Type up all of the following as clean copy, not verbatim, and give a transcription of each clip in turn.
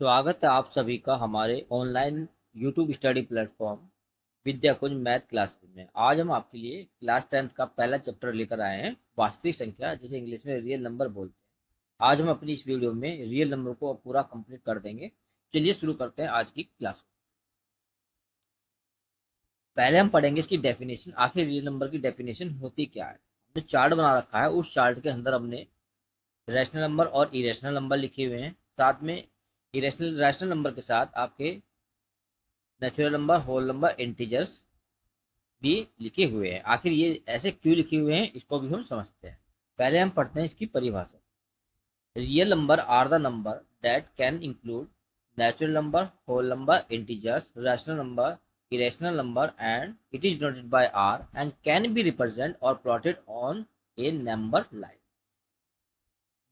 स्वागत है आप सभी का हमारे ऑनलाइन यूट्यूब स्टडी प्लेटफॉर्म विद्या कुंज मैथ क्लासेस में। आज हम आपके लिए क्लास 10th का पहला चैप्टर लेकर आए हैं, वास्तविक संख्या, जिसे इंग्लिश में रियल नंबर बोलते हैं। आज हम अपनी इस वीडियो में रियल नंबर को पूरा कंप्लीट कर देंगे। चलिए शुरू करते हैं आज की क्लास को। पहले हम पढ़ेंगे इसकी डेफिनेशन, आखिर रियल नंबर की डेफिनेशन होती क्या है। हमने चार्ट बना रखा है, उस चार्ट के अंदर हमने रैशनल नंबर और इरेशनल नंबर लिखे हुए हैं। साथ में रैशनल नंबर के साथ आपके natural number, whole number, integers भी लिखे हुए हैं। आखिर ये ऐसे क्यों लिखे हुए हैं, इसको भी हम समझते हैं। पहले हम पढ़ते हैं इसकी परिभाषा। Real number are the number that can include natural number, whole number, integers, rational number, irrational number, and it is denoted by r and can be represented or plotted on a number line।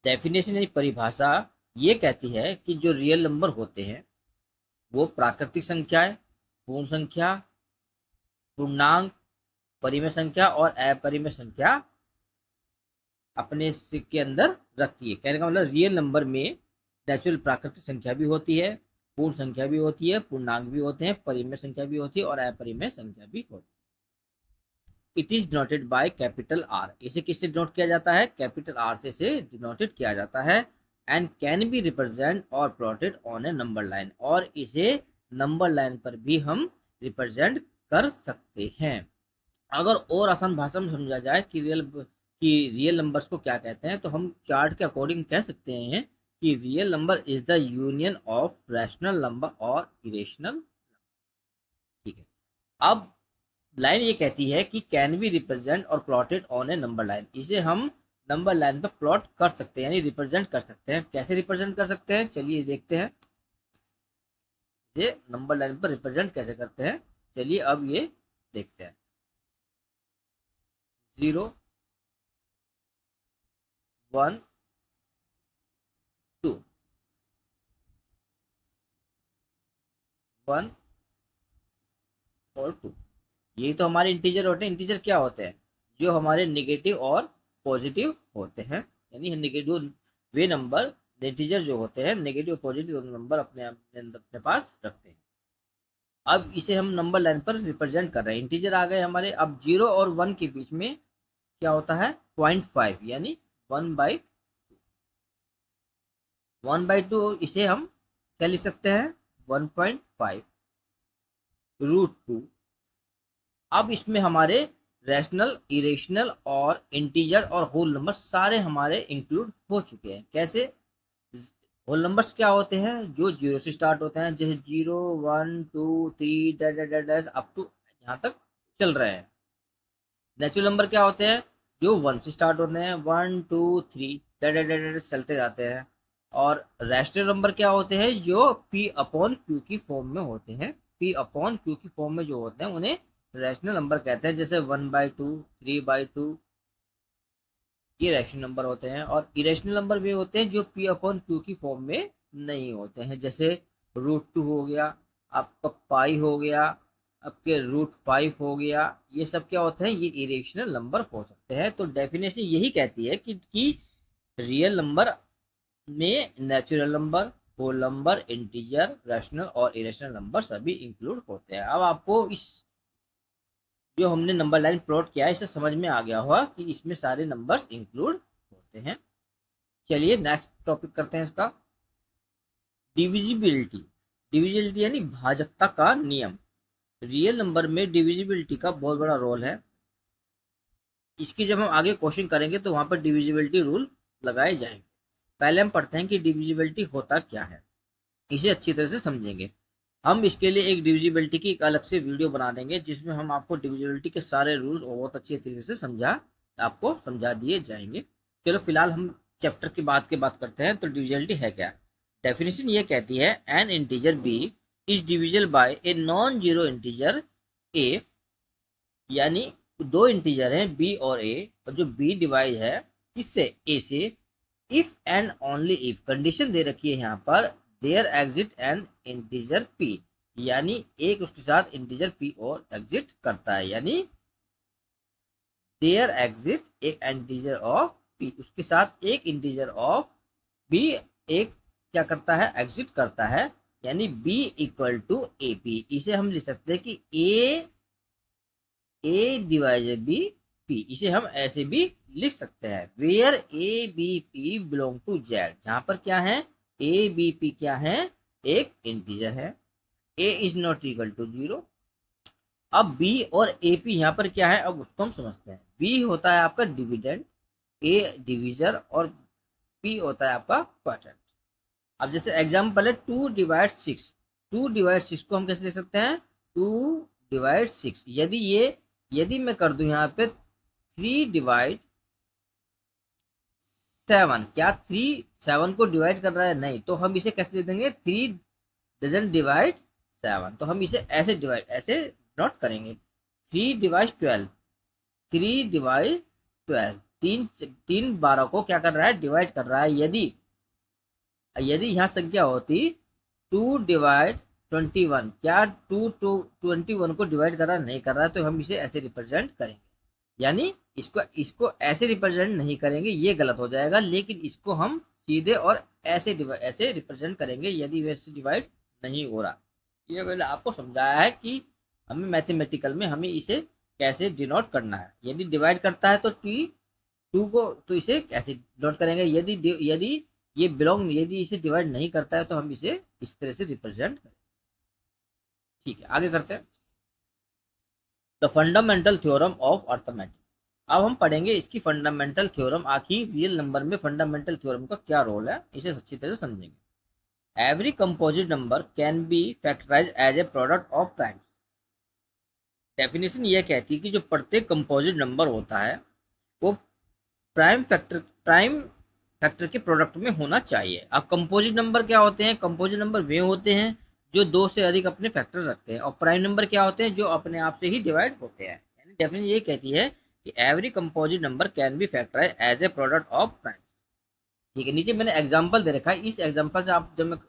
Definition यानी परिभाषा ये कहती है कि जो real number होते हैं वो प्राकृतिक संख्याएं, पूर्ण संख्या, पूर्णांक, परिमेय संख्या और अपरिमेय संख्या अपने के अंदर रखती है। कहने का मतलब रियल नंबर में नेचुरल प्राकृतिक संख्या भी होती है, पूर्ण संख्या भी होती है, पूर्णांक भी होते हैं, परिमेय संख्या भी होती है और अपरिमेय संख्या भी होती है। It is denoted by capital R. इसे किससे डिनोट किया जाता है? कैपिटल आर से इसे डिनोटेड किया जाता है। एंड कैन बी रिप्रेजेंट और plotted on A number line, और इसे नंबर लाइन पर भी हम रिप्रेजेंट कर सकते हैं। अगर और आसान भाषा में समझा जाए कि रियल नंबर्स को क्या कहते हैं, तो हम चार्ट के अकॉर्डिंग कह सकते हैं कि real number is the union of rational number और इरेशनल। ठीक है। अब लाइन ये कहती है कि कैन बी रिप्रेजेंट और plotted on A number line. इसे हम नंबर लाइन पर प्लॉट कर सकते हैं, यानी रिप्रेजेंट कर सकते हैं। कैसे रिप्रेजेंट कर सकते हैं, चलिए देखते हैं। ये नंबर लाइन पर रिप्रेजेंट कैसे करते हैं, चलिए अब ये देखते हैं। 0, 1, 2, 1 और 2, ये तो हमारे इंटीजर होते हैं। इंटीजर क्या होते हैं? जो हमारे नेगेटिव और पॉजिटिव होते हैं, यानी नेगेटिव वे नंबर, इंटीजर जो होते हैं नेगेटिव और पॉजिटिव दोनों नंबर अपने पास रखते हैं। अब इसे हम नंबर लाइन पर रिप्रेजेंट कर रहे हैं। इंटीजर आ गए हमारे। अब 0 और 1 के बीच में क्या होता है? 0.5, यानी 1/2। इसे हम क्या लिख सकते हैं? 1.5 √2। अब इसमें हमारे रैशनल, इरेशनल और इंटीजर और होल नंबर सारे हमारे इंक्लूड हो चुके हैं। कैसे? होल नंबर्स क्या होते हैं? जो 0 से स्टार्ट होते हैं, जैसे 0, 1, 2, 3 डैश अप टू यहाँ तक चल रहे हैं। नेचुरल नंबर क्या होते हैं? जो 1 से स्टार्ट होते हैं, 1, 2, 3 डैश चलते जाते हैं। और रैशनल नंबर क्या होते हैं? जो P/Q की फॉर्म में होते हैं। P/Q की फॉर्म में जो होते हैं उन्हें रैशनल नंबर कहते हैं। जैसे 1/2, 3/2, ये रैशनल नंबर होते हैं। और इरेशनल नंबर भी होते हैं जो P/Q की फॉर्म में नहीं होते हैं। जैसे √2 हो गया, आपका पाई हो गया, आपके √5 हो गया। ये सब क्या होते हैं? ये इरेशनल नंबर हो सकते हैं। तो डेफिनेशन यही कहती है कि रियल नंबर में natural number, whole number, integer, rational और इरेशनल नंबर सभी इंक्लूड होते हैं। अब आपको इस जो हमने नंबर लाइन प्लॉट किया है इससे समझ में आ गया होगा कि इसमें सारे नंबर्स इंक्लूड होते हैं। चलिए नेक्स्ट टॉपिक करते हैं इसका। डिविजिबिलिटी। डिविजिबिलिटी यानी भाजकता का नियम। रियल नंबर में डिविजिबिलिटी का बहुत बड़ा रोल है। इसकी जब हम आगे क्वेश्चन करेंगे तो वहां पर डिविजिबिलिटी रूल लगाए जाएंगे। पहले हम पढ़ते हैं कि डिविजिबिलिटी होता क्या है, इसे अच्छी तरह से समझेंगे। हम इसके लिए एक डिविजिबिलिटी की एक अलग से वीडियो बना देंगे जिसमें हम आपको डिविजिबिलिटी के सारे रूल बहुत अच्छे तरीके से आपको समझा दिए जाएंगे। चलो फिलहाल हम चैप्टर की बात करते हैं। तो डिविजिबिलिटी है क्या? डेफिनेशन ये कहती है, an integer b is divisible by a non zero integer a, यानी दो इंटीजर हैं बी और ए, और जो बी डिवाइड है किससे? ए से। If and only if, condition दे रखी है यहाँ पर, there exist an integer p, यानी एक उसके साथ इंटीजर पी और एग्जिट करता है। यानी देयर एग्जिट एक इंटीजर ऑफ पी, उसके साथ एक इंटीजर ऑफ बी एक क्या करता है, एग्जिट करता है, यानी b equal to A P. इसे हम लिख सकते हैं कि ए डिवाइडेड बी पी, इसे हम ऐसे भी लिख सकते हैं, where A B P belong to Z, जहां पर क्या है, ए बी पी क्या है, एक इंटीजर है, ए इज नॉट इक्वल टू 0। अब b और ए पी यहाँ पर क्या है, अब उसको हम समझते हैं। b होता है आपका डिविडेंड, a डिविजर, और p होता है आपका क्वाड्रेंट। अब जैसे एग्जाम्पल है 2/6, 2/6 को हम कैसे ले सकते हैं, 2/6। यदि मैं कर दूं यहाँ पे 3/7, क्या 3 7 को डिवाइड कर रहा है, नहीं, तो हम इसे कैसे ले देंगे, 3 डजंट डिवाइड 7, तो हम इसे ऐसे नोट करेंगे। 3/12, 3/12, तीन 12 को क्या कर रहा है, डिवाइड कर रहा है। यदि यहाँ संख्या होती 2/21, क्या 21 को डिवाइड कर रहा है, नहीं कर रहा है, तो हम इसे ऐसे रिप्रेजेंट करेंगे, यानी इसको ऐसे रिप्रेजेंट नहीं करेंगे, ये गलत हो जाएगा, लेकिन इसको हम सीधे और ऐसे रिप्रेजेंट करेंगे यदि वैसे डिवाइड नहीं हो रहा। ये मैंने आपको समझाया है कि हमें मैथमेटिकल में हमें इसे कैसे डिनोट करना है। यदि डिवाइड करता है तो टू को तो इसे कैसे डिनोट करेंगे, यदि यदि इसे डिवाइड नहीं करता है तो हम इसे इस तरह से रिप्रेजेंट करें। ठीक है, आगे करते हैं। The fundamental theorem of arithmetic. अब हम पढ़ेंगे इसकी फंडामेंटल थ्योरम, आखिर रियल नंबर में फंडामेंटल थ्योरम का क्या रोल है, इसे अच्छी तरह से समझेंगे। Every composite number can be factorize as a product of primes. Definition यह कहती है कि जो प्रत्येक कंपोजिट नंबर होता है वो प्राइम फैक्टर के प्रोडक्ट में होना चाहिए। अब कंपोजिट नंबर क्या होते हैं, कंपोजिट नंबर वे होते हैं जो दो से अधिक अपने फैक्टर रखते हैं, और प्राइम नंबर क्या होते हैं, जो अपने आप से ही डिवाइड होते हैं। यानी डेफिनेशन ये कहती है कि every composite number can be factorize as a product of primes. ठीक है, नीचे मैंने एग्जाम्पल दे रखा है, इस एग्जाम्पल से आप जब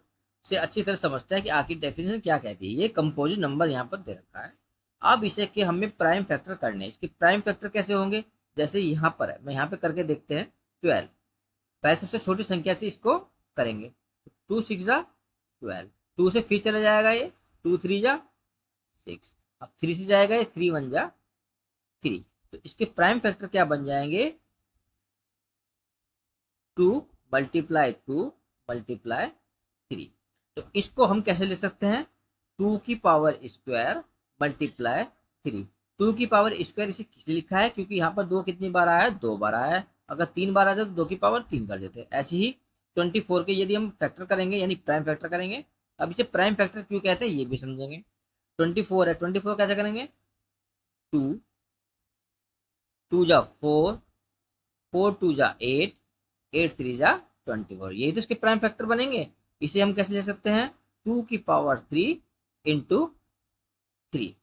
से अच्छी तरह समझते हैं कि आखिर डेफिनेशन क्या कहती है। ये कंपोजिट नंबर यहाँ पर दे रखा है, अब इसे कि हमें प्राइम फैक्टर करने हैं। इसके प्राइम फैक्टर कैसे होंगे, जैसे यहाँ पर है, मैं यहाँ पे करके देखते हैं। 12, पहले सबसे छोटी संख्या से इसको करेंगे, 2 6 जा 12, 2 से फिर चला जाएगा ये, 2 3 जा 6, अब 3 से जाएगा ये, 3 1 जा 3, तो इसके प्राइम फैक्टर क्या बन जाएंगे, 2 मल्टीप्लाई 2 मल्टीप्लाई 3। तो इसको हम कैसे ले सकते हैं, 2 की पावर स्क्वायर मल्टीप्लाई 3। 2 की पावर स्क्वायर इसे किसलिए लिखा है, क्योंकि यहाँ पर 2 कितनी बार आया है, 2 बार आया है, अगर 3 बार आ जाए तो 2 की पावर 3 कर देते हैं। ऐसे ही 24 के यदि हम फैक्टर करेंगे, यानी प्राइम फैक्टर करेंगे। अब इसे प्राइम फैक्टर क्यों कहते हैं ये भी समझेंगे। 24 है, 24 कैसे करेंगे, 2 2 जा 4, 4 2 जा 8, 8 3 जा 24, यही तो इसके प्राइम फैक्टर बनेंगे। इसे हम कैसे ले सकते हैं, 2 की पावर 3 इंटू 3।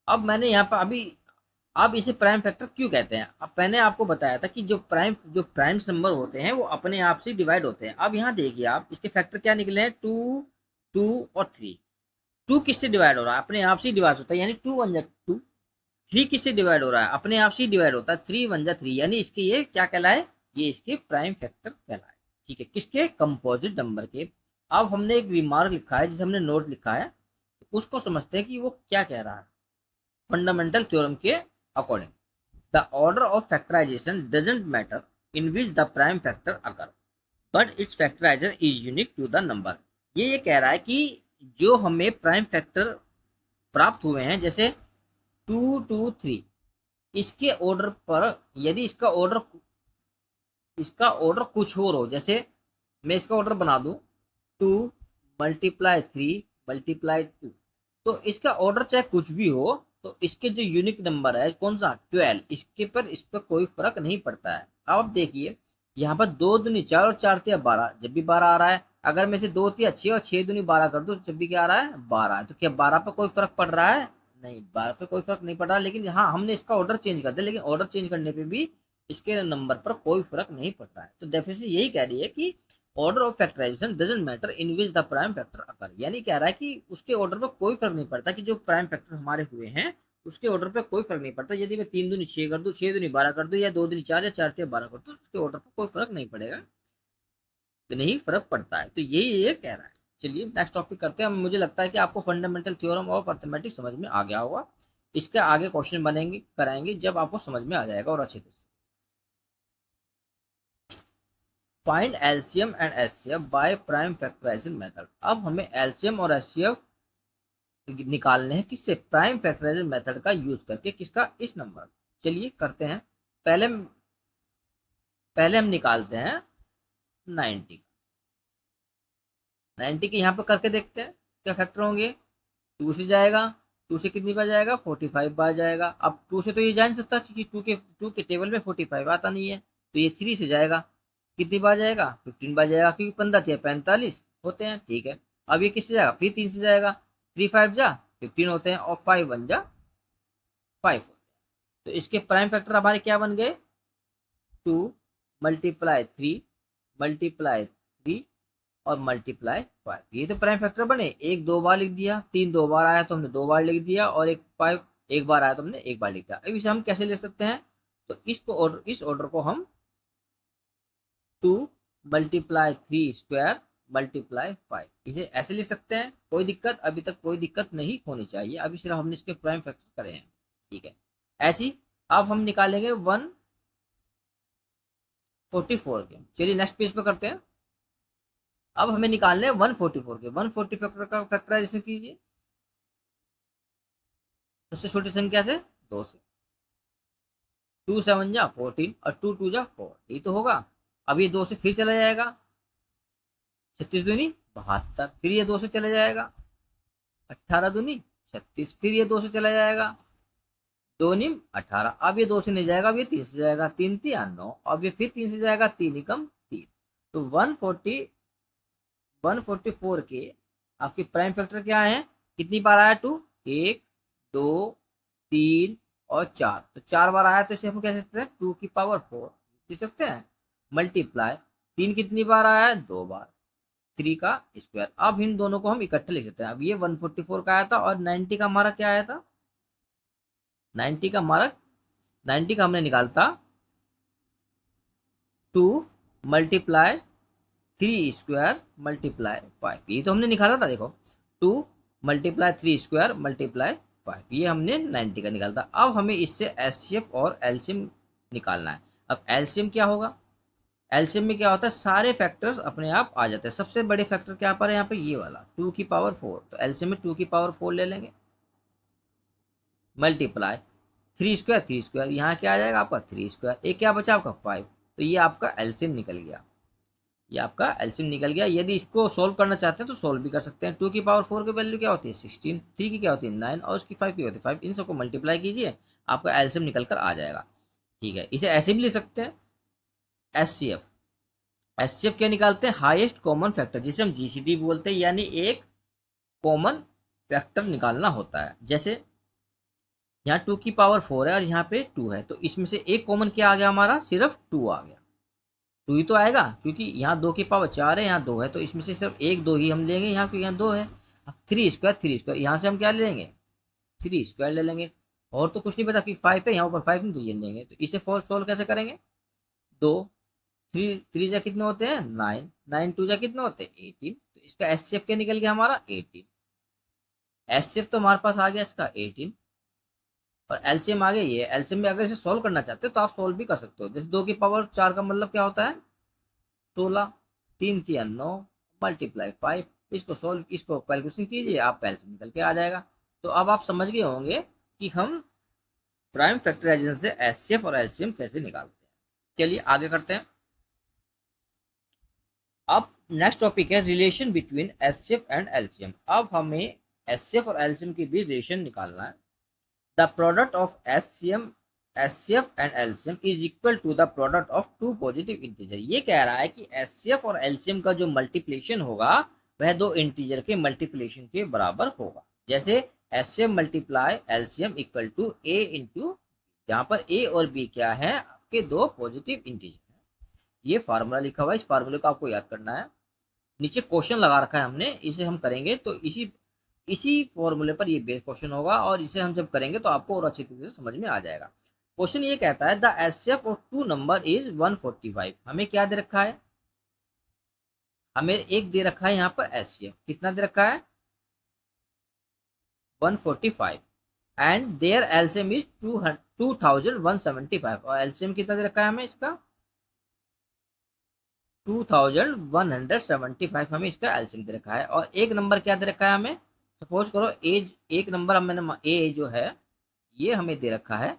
अब मैंने यहाँ पर अब इसे प्राइम फैक्टर क्यों कहते हैं, अब मैंने आपको बताया था कि जो प्राइम नंबर होते हैं वो अपने आप से डिवाइड होते हैं। अब यहाँ देखिए आप, इसके फैक्टर क्या निकले हैं, 2 2 और 3। 2 किससे डिवाइड हो रहा है, अपने आप से डिवाइड होता है, यानी 2 1 जा 2। 3 किससे डिवाइड हो रहा है, अपने आप से डिवाइड होता है, 3 1 जा 3, यानी इसके ये क्या कहलाए, ये इसके प्राइम फैक्टर कहलाए। ठीक है, किसके, कंपोजिट नंबर के। अब हमने एक रिमार्क लिखा है जिसे हमने नोट लिखा है, उसको समझते हैं कि वो क्या कह रहा है। फंडामेंटल थ्योरम के according, the order of factorisation doesn't matter in which the prime factor occur, but its factoriser is unique to the number. ये कह रहा है कि जो हमें प्राइम फैक्टर प्राप्त हुए हैं, जैसे 2 2 3, इसके ऑर्डर पर यदि इसका ऑर्डर कुछ और हो, जैसे मैं इसका ऑर्डर बना दूं 2 मल्टीप्लाई 3 मल्टीप्लाई 2, तो इसका ऑर्डर चाहे कुछ भी हो, तो इसके जो यूनिक नंबर है कौन सा, 12, इस पर कोई फर्क नहीं पड़ता है। अब आप देखिए यहाँ पर 2 दूनी 4 और 4 तिया 12, जब भी 12 आ रहा है, अगर मैं इसे 2 तिया 6 और 6 दूनी 12 कर दूं, जब भी क्या आ रहा है, 12 है। तो क्या 12 पर कोई फर्क पड़ रहा है, नहीं, 12 पे कोई फर्क नहीं पड़ रहा, लेकिन हाँ हमने इसका ऑर्डर चेंज कर दिया, लेकिन ऑर्डर चेंज करने पे भी इसके नंबर पर कोई फर्क नहीं पड़ता है। तो डेफिनेशन यही कह रही है कि order of factorisation doesn't matter in which the prime factor occur, यानी कह रहा है कि उसके ऑर्डर पर कोई फर्क नहीं पड़ता, कि जो प्राइम फैक्टर हमारे हुए हैं उसके ऑर्डर पर कोई फर्क नहीं पड़ता। यदि मैं 3 दूनी 6 कर दूं, 6 दूनी 12 कर दूं, या 2 दूनी 4 या 4 तिया 12 कर दूं, उसके ऑर्डर पर कोई फर्क नहीं पड़ेगा। उतने ही फर्क पड़ता है। तो यही ये कह रहा है। चलिए नेक्स्ट टॉपिक करते हैं। मुझे लगता है कि आपको फंडामेंटल थ्योरम ऑफ अर्थमेटिक्स समझ में आ गया होगा। इसके आगे क्वेश्चन बनेंगे कराएंगे जब आपको समझ में आ जाएगा और अच्छे से। Find LCM and HCF by prime factorization method. अब हमें एलसीएम और एचसीएफ निकालने हैं किससे? प्राइम फैक्टराइजेशन मेथड का यूज करके। किसका? इस नंबर। चलिए करते हैं। पहले पहले हम निकालते हैं 90। 90 के यहाँ पर करके देखते हैं क्या फैक्टर होंगे। 2 से जाएगा, 2 से कितनी बार जाएगा? 45 बार जाएगा। अब 2 से तो ये जा नहीं सकता क्योंकि 2 के टेबल में 45 आता नहीं है। तो ये 3 से जाएगा, कितनी बार जाएगा? 15 बार जाएगा क्योंकि 15 या 45 होते हैं। ठीक है, अब ये किससे जाएगा? फिर 3 से जाएगा, 3 5 जा 15 होते हैं और 5 1 जा 5 होते हैं। तो इसके प्राइम फैक्टर हमारे क्या बन गए? 2 मल्टीप्लाई 3 मल्टीप्लाई 3 और मल्टीप्लाई 5। ये तो प्राइम फैक्टर बने। एक 2 बार लिख दिया, 3 2 बार आया तो हमने 2 बार लिख दिया, और एक 5 1 बार आया तो हमने 1 बार लिख दिया। अब इसे हम कैसे ले सकते हैं? तो इस ऑर्डर को हम 2 मल्टीप्लाई 3 स्क्वायर मल्टीप्लाई 5 इसे ऐसे लिख सकते हैं। कोई दिक्कत? अभी तक कोई दिक्कत नहीं होनी चाहिए। अभी सिर्फ हमने इसके प्राइम फैक्टर करे हैं। ठीक है, ऐसी अब हम निकालेंगे 144 के। चलिए नेक्स्ट पेज पे करते हैं। अब हमें निकालने हैं 144 के। 140 फैक्टर का फैक्टराइजेशन कीजिए। सबसे छोटी संख्या से 2 से। 2 7 जा 14 और 2 2 जा 4, यही तो होगा। अब ये 2 से फिर चला जाएगा, 36 दूनी 72। फिर ये 2 से चला जाएगा, 18 दूनी 36। फिर ये 2 से चला जाएगा, 2 निम 18। अब ये 2 से नहीं जाएगा, अब ये 3 से जाएगा, 3 3 9। अब ये फिर 3 से जाएगा, 3 एकम 3। तो 144 के आपके प्राइम फैक्टर क्या है? कितनी बार आया? 2 1 2 3 और 4। तो 4 बार आया तो इसे हम कह सकते हैं 2 की पावर 4 लिख सकते हैं। मल्टीप्लाई 3 कितनी बार आया है? 2 बार, 3 का स्क्वायर। अब इन दोनों को हम इकट्ठे लिख सकते हैं। अब ये 144 का आया था और 90 का हमारा क्या आया था? 90 का हमारा 90 का हमने निकालता 2 मल्टीप्लाई 3 स्क्वायर मल्टीप्लाई 5। ये तो हमने निकाला था, देखो 2 मल्टीप्लाई 3 स्क्वायर मल्टीप्लाई 5। ये हमने 90 का निकाला था। अब हमें इससे एचसीएफ और एलसीएम निकालना है। अब एलसीएम क्या होगा? एलसीएम में क्या होता है? सारे फैक्टर्स अपने आप आ जाते हैं। सबसे बड़े फैक्टर क्या पर है यहाँ पे? ये वाला 2 की पावर 4। तो एलसीएम में 2 की पावर 4 ले लेंगे, मल्टीप्लाई 3 स्क्वायर 3 स्क्वायर, यहाँ क्या आ जाएगा आपका? 3 स्क्वायर। एक क्या बचा आपका? 5। तो ये आपका एलसीएम निकल गया। ये आपका एलसीएम निकल गया। यदि इसको सोल्व करना चाहते हैं तो सोल्व भी कर सकते हैं। 2 की पावर 4 की वैल्यू क्या होती है? 16। 3 की क्या होती है? 9 और उसकी 5 की होती है 5। इन सबको मल्टीप्लाई कीजिए, आपका एलसीएम निकल कर आ जाएगा। ठीक है, इसे ऐसे भी ले सकते हैं। एचसीएफ, एचसीएफ क्या निकालते हैं? हाईएस्ट कॉमन फैक्टर, जिसे हम जीसीडी बोलते हैं, यानी एक कॉमन फैक्टर निकालना होता है। जैसे यहाँ 2 की पावर 4 है और यहाँ पे 2 है, तो इसमें से एक कॉमन क्या आ गया हमारा? सिर्फ 2 आ गया। 2 ही तो आएगा क्योंकि यहाँ 2 की पावर 4 है, यहाँ 2 है, तो इसमें से सिर्फ 1 2 ही हम लेंगे यहाँ, क्योंकि यहाँ 2 है। 3 स्क्वायर यहाँ से हम क्या ले लेंगे? 3 स्क्वायर ले लेंगे। और तो कुछ नहीं पता कि 5 है, यहाँ ऊपर 5 नहीं, तो ये लेंगे। तो इसे सोल्व कैसे करेंगे? 2 3 3 जा कितने होते हैं? 9 9 2 जा कितने होते हैं? 18। तो इसका एचसीएफ क्या निकल गया हमारा? 18। एचसीएफ तो हमारे पास आ गया इसका 18 और एलसीएम आ गया ये। एलसीएम में अगर इसे सोल्व करना चाहते हो तो आप सोल्व भी कर सकते हो। जैसे 2 की पावर 4 का मतलब क्या होता है? 16। 3 3 9 मल्टीप्लाई 5। इसको कैलकुलेशन कीजिए, आपका एलसीएम निकल के आ जाएगा। तो अब आप समझ गए होंगे कि हम प्राइम फैक्टराइजेशन से एचसीएफ और एलसीएम कैसे निकालते हैं। चलिए आगे करते हैं। अब नेक्स्ट टॉपिक है relation between HCF and LCM. अब हमें एचसीएफ और एलसीएम के बीच रिलेशन निकालना है। The product of HCF and LCM is equal to the product of two positive integer. ये कह रहा है कि एचसीएफ और एलसीएम का जो मल्टीप्लिकेशन होगा वह दो इंटीजर के मल्टीप्लिकेशन के बराबर होगा। जैसे HCF multiply LCM equal to A into, जहां पर ए और बी क्या है? आपके दो पॉजिटिव इंटीजर। ये फार्मूला लिखा हुआ है, इस फार्मूले को आपको याद करना है। नीचे क्वेश्चन लगा रखा है हमने, इसे हम करेंगे तो इसी इसी फॉर्मूले पर ये बेस क्वेश्चन होगा, और इसे हम जब करेंगे तो आपको और अच्छी तरीके से समझ में आ जाएगा। क्वेश्चन ये कहता है the HCF of two number is 145। हमें क्या दे रखा है? हमें एक दे रखा है यहाँ पर एचसीएफ, कितना दे रखा है 145, एंड देयर एलसीएम इज 2175, और एलसीएम कितना दे रखा है हमें इसका 2175 हमें इसका एलसीएम दे रखा है। और एक नंबर क्या दे रखा है हमें, सपोज करो एज एक नंबर हमने ए जो है ये हमें दे रखा है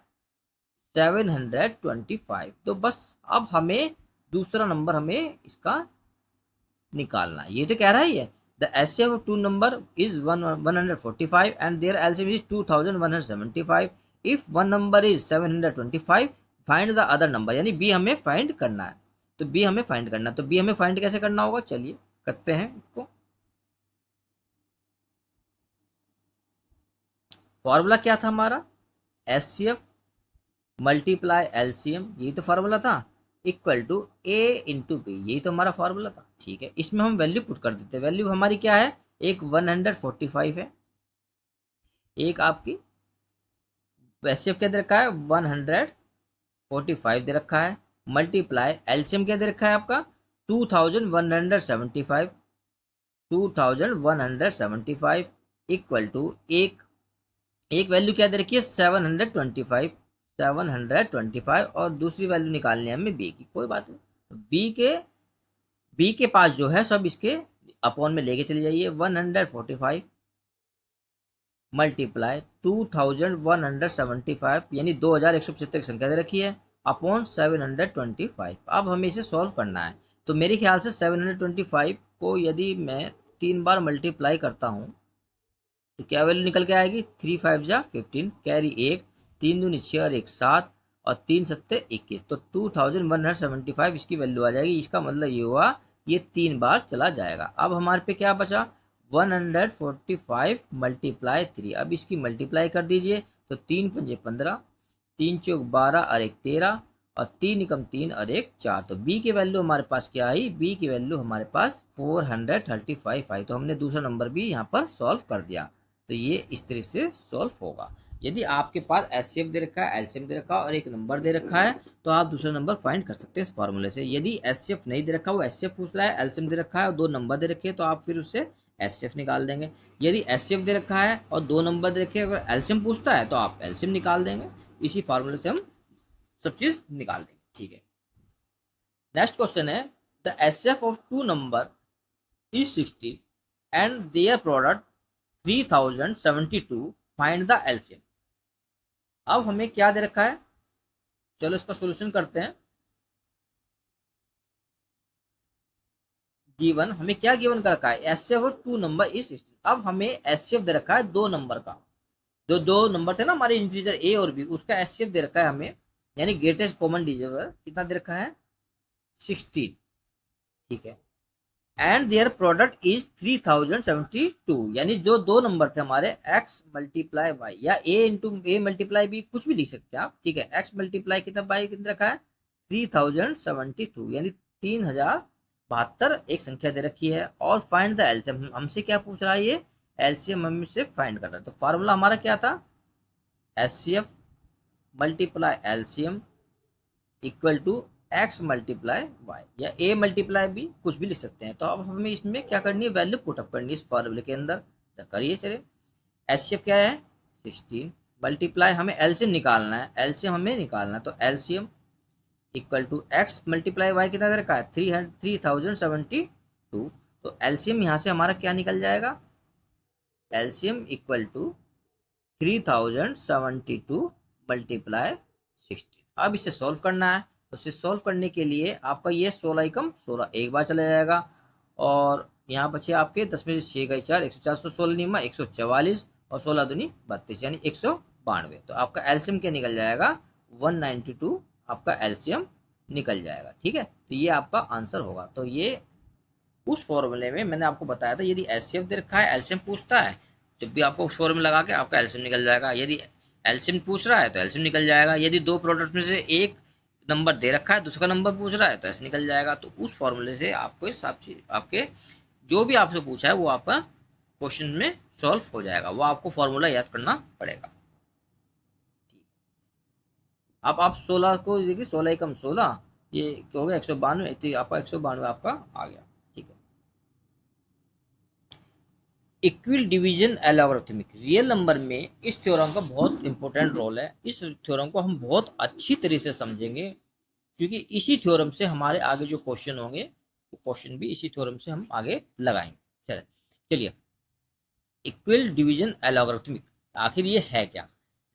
725। तो बस अब हमें दूसरा नंबर हमें इसका निकालना है। ये तो कह रहा है ये the HCF of two number is 145 and their LCM is 2175। If one number is 725 find the other number, यानी बी हमें फाइंड करना है। तो बी हमें फाइंड करना है, तो बी हमें फाइंड कैसे करना होगा, चलिए करते हैं इसको। फॉर्मूला क्या था हमारा, एचसीएफ मल्टीप्लाई एलसीएम, यही तो फार्मूला था, equal to A into B, यही तो हमारा फार्मूला था। ठीक है, इसमें हम वैल्यू पुट कर देते हैं। वैल्यू हमारी क्या है, एक 145 है, एक आपकी एचसीएफ क्या दे रखा है 145 दे रखा है, मल्टीप्लाई एलसीएम क्या दे रखा है आपका 2175, 2175 इक्वल टू एक एक वैल्यू क्या दे रखी है 725, 725, और दूसरी वैल्यू निकालनी है हमें बी की, कोई बात नहीं। तो बी के पास जो है सब इसके अपॉन में लेके चले जाइए, 145 मल्टीप्लाई 2175 यानी 2175 की संख्या दे रखी है अपॉन 725। अब हमें इसे सॉल्व करना है। तो मेरे ख्याल से 725 को यदि मैं 3 बार मल्टीप्लाई करता हूँ तो क्या वैल्यू निकल के आएगी, 3 5 जा 15, कैरी 1, 3 दूनी 6 और 1 7, और 3 सत्ते 21, तो 2175 इसकी वैल्यू आ जाएगी। इसका मतलब ये हुआ ये 3 बार चला जाएगा। अब हमारे पे क्या बचा 145 मल्टीप्लाई 3, अब इसकी मल्टीप्लाई कर दीजिए, तो 3 पंजे 15, 3 चौक 12 और 1 13, और 3 एकम 3 और 1 4। तो बी की वैल्यू हमारे पास क्या आई, बी की वैल्यू हमारे पास 435 आई। तो हमने दूसरा नंबर भी यहाँ पर सॉल्व कर दिया। तो ये इस तरह से सॉल्व होगा। यदि आपके पास एचसीएफ दे रखा है, एलसीएम दे रखा है और एक नंबर दे रखा है, तो आप दूसरा नंबर फाइंड कर सकते हैं इस फॉर्मूले से। यदि एचसीएफ नहीं दे रखा, वो एचसीएफ पूछ रहा है, एलसीएम दे रखा है और दो नंबर दे रखे हैं, तो आप फिर उससे एचसीएफ निकाल देंगे। यदि एचसीएफ दे रखा है और दो नंबर दे रखे हैं, अगर एलसीएम पूछता है तो आप एलसीएम निकाल देंगे। इसी फॉर्मूले से हम सब चीज निकाल देंगे। ठीक है, नेक्स्ट क्वेश्चन है the HCF of two number is 60 and their product 3072, find the LCM. अब हमें क्या दे रखा है, चलो इसका सॉल्यूशन करते हैं। गिवन हमें क्या गिवन कर रखा है, HCF of two number is 60। अब हमें एचसीएफ दे रखा है दो नंबर का, जो दो नंबर थे ना हमारे इंटीजर ए और बी, उसका एचसीएफ दे रखा है हमें, यानी ग्रेटेस्ट कॉमन डिविजन कितना दे रखा है 16। ठीक है, एंड देयर प्रोडक्ट इज 3072, यानी जो दो नंबर थे हमारे x मल्टीप्लाई वाई या a इंटू ए मल्टीप्लाई भी कुछ भी लिख सकते हैं आप। ठीक है, x मल्टीप्लाई कितना बाई कितना रखा है 3072, यानी 3072 एक संख्या दे रखी है। और फाइंड द एलसीएम, हमसे क्या पूछ रहा है ये, एलसीएम हमसे फाइंड कर रहा है। तो फार्मूला हमारा क्या था, HCF multiply LCM equal to X multiply Y या ए मल्टीप्लाई भी कुछ भी लिख सकते हैं। तो अब हमें इसमें क्या करनी है, वैल्यू पुटअप करनी है इस फॉर्मूले के अंदर। तो करिए, चलिए एचसीएफ क्या है 16 मल्टीप्लाई, हमें एलसीएम निकालना है, एलसीएम हमें निकालना है, तो LCM equal to X multiply Y कितना दे रखा है 3072। तो एलसीएम यहाँ से हमारा क्या निकल जाएगा, एलसीएम इक्वल टू 3072 मल्टीप्लाई 16। अब इसे सॉल्व करना है, तो इसे सॉल्व करने के लिए आपका ये 16 एकम 16 एक बार चला जाएगा, और यहाँ बचे आपके 10 में से 6 गई 4, 104, 16 निमा 144, और 16 दूनी 32 यानी 192। तो आपका एलसीएम क्या निकल जाएगा 192, आपका एलसीएम निकल जाएगा। ठीक है, तो ये आपका आंसर होगा। तो ये उस फॉर्मूले में मैंने आपको बताया था, यदि एचसीएफ दे रखा है, एलसीएम पूछता है, जब भी आपको फॉर्मूला लगा के आपका एलसीएम निकल जाएगा। यदि एलसीएम पूछ रहा है तो एलसीएम निकल जाएगा। यदि दो प्रोडक्ट में से एक नंबर दे रखा है, दूसरा नंबर पूछ रहा है, तो ऐसे निकल जाएगा। तो उस फॉर्मूले से आपको सब चीज आपके जो भी आपसे पूछा है वो आपका क्वेश्चन में सॉल्व हो जाएगा, वो आपको फॉर्मूला याद करना पड़ेगा। अब आप 16 को देखिए, 16 एकम 16, ये क्या हो गया 192, आपका 192 आपका आ गया। ठीक है, इक्वल डिवीजन एलोगरिथमिक, रियल नंबर में इस थ्योरम का बहुत इंपॉर्टेंट रोल है। इस थ्योरम को हम बहुत अच्छी तरह से समझेंगे, क्योंकि इसी थ्योरम से हमारे आगे जो क्वेश्चन होंगे वो क्वेश्चन भी इसी थ्योरम से हम आगे लगाएंगे। चलिए, इक्वल डिवीजन एलोगरिथमिक आखिर ये है क्या?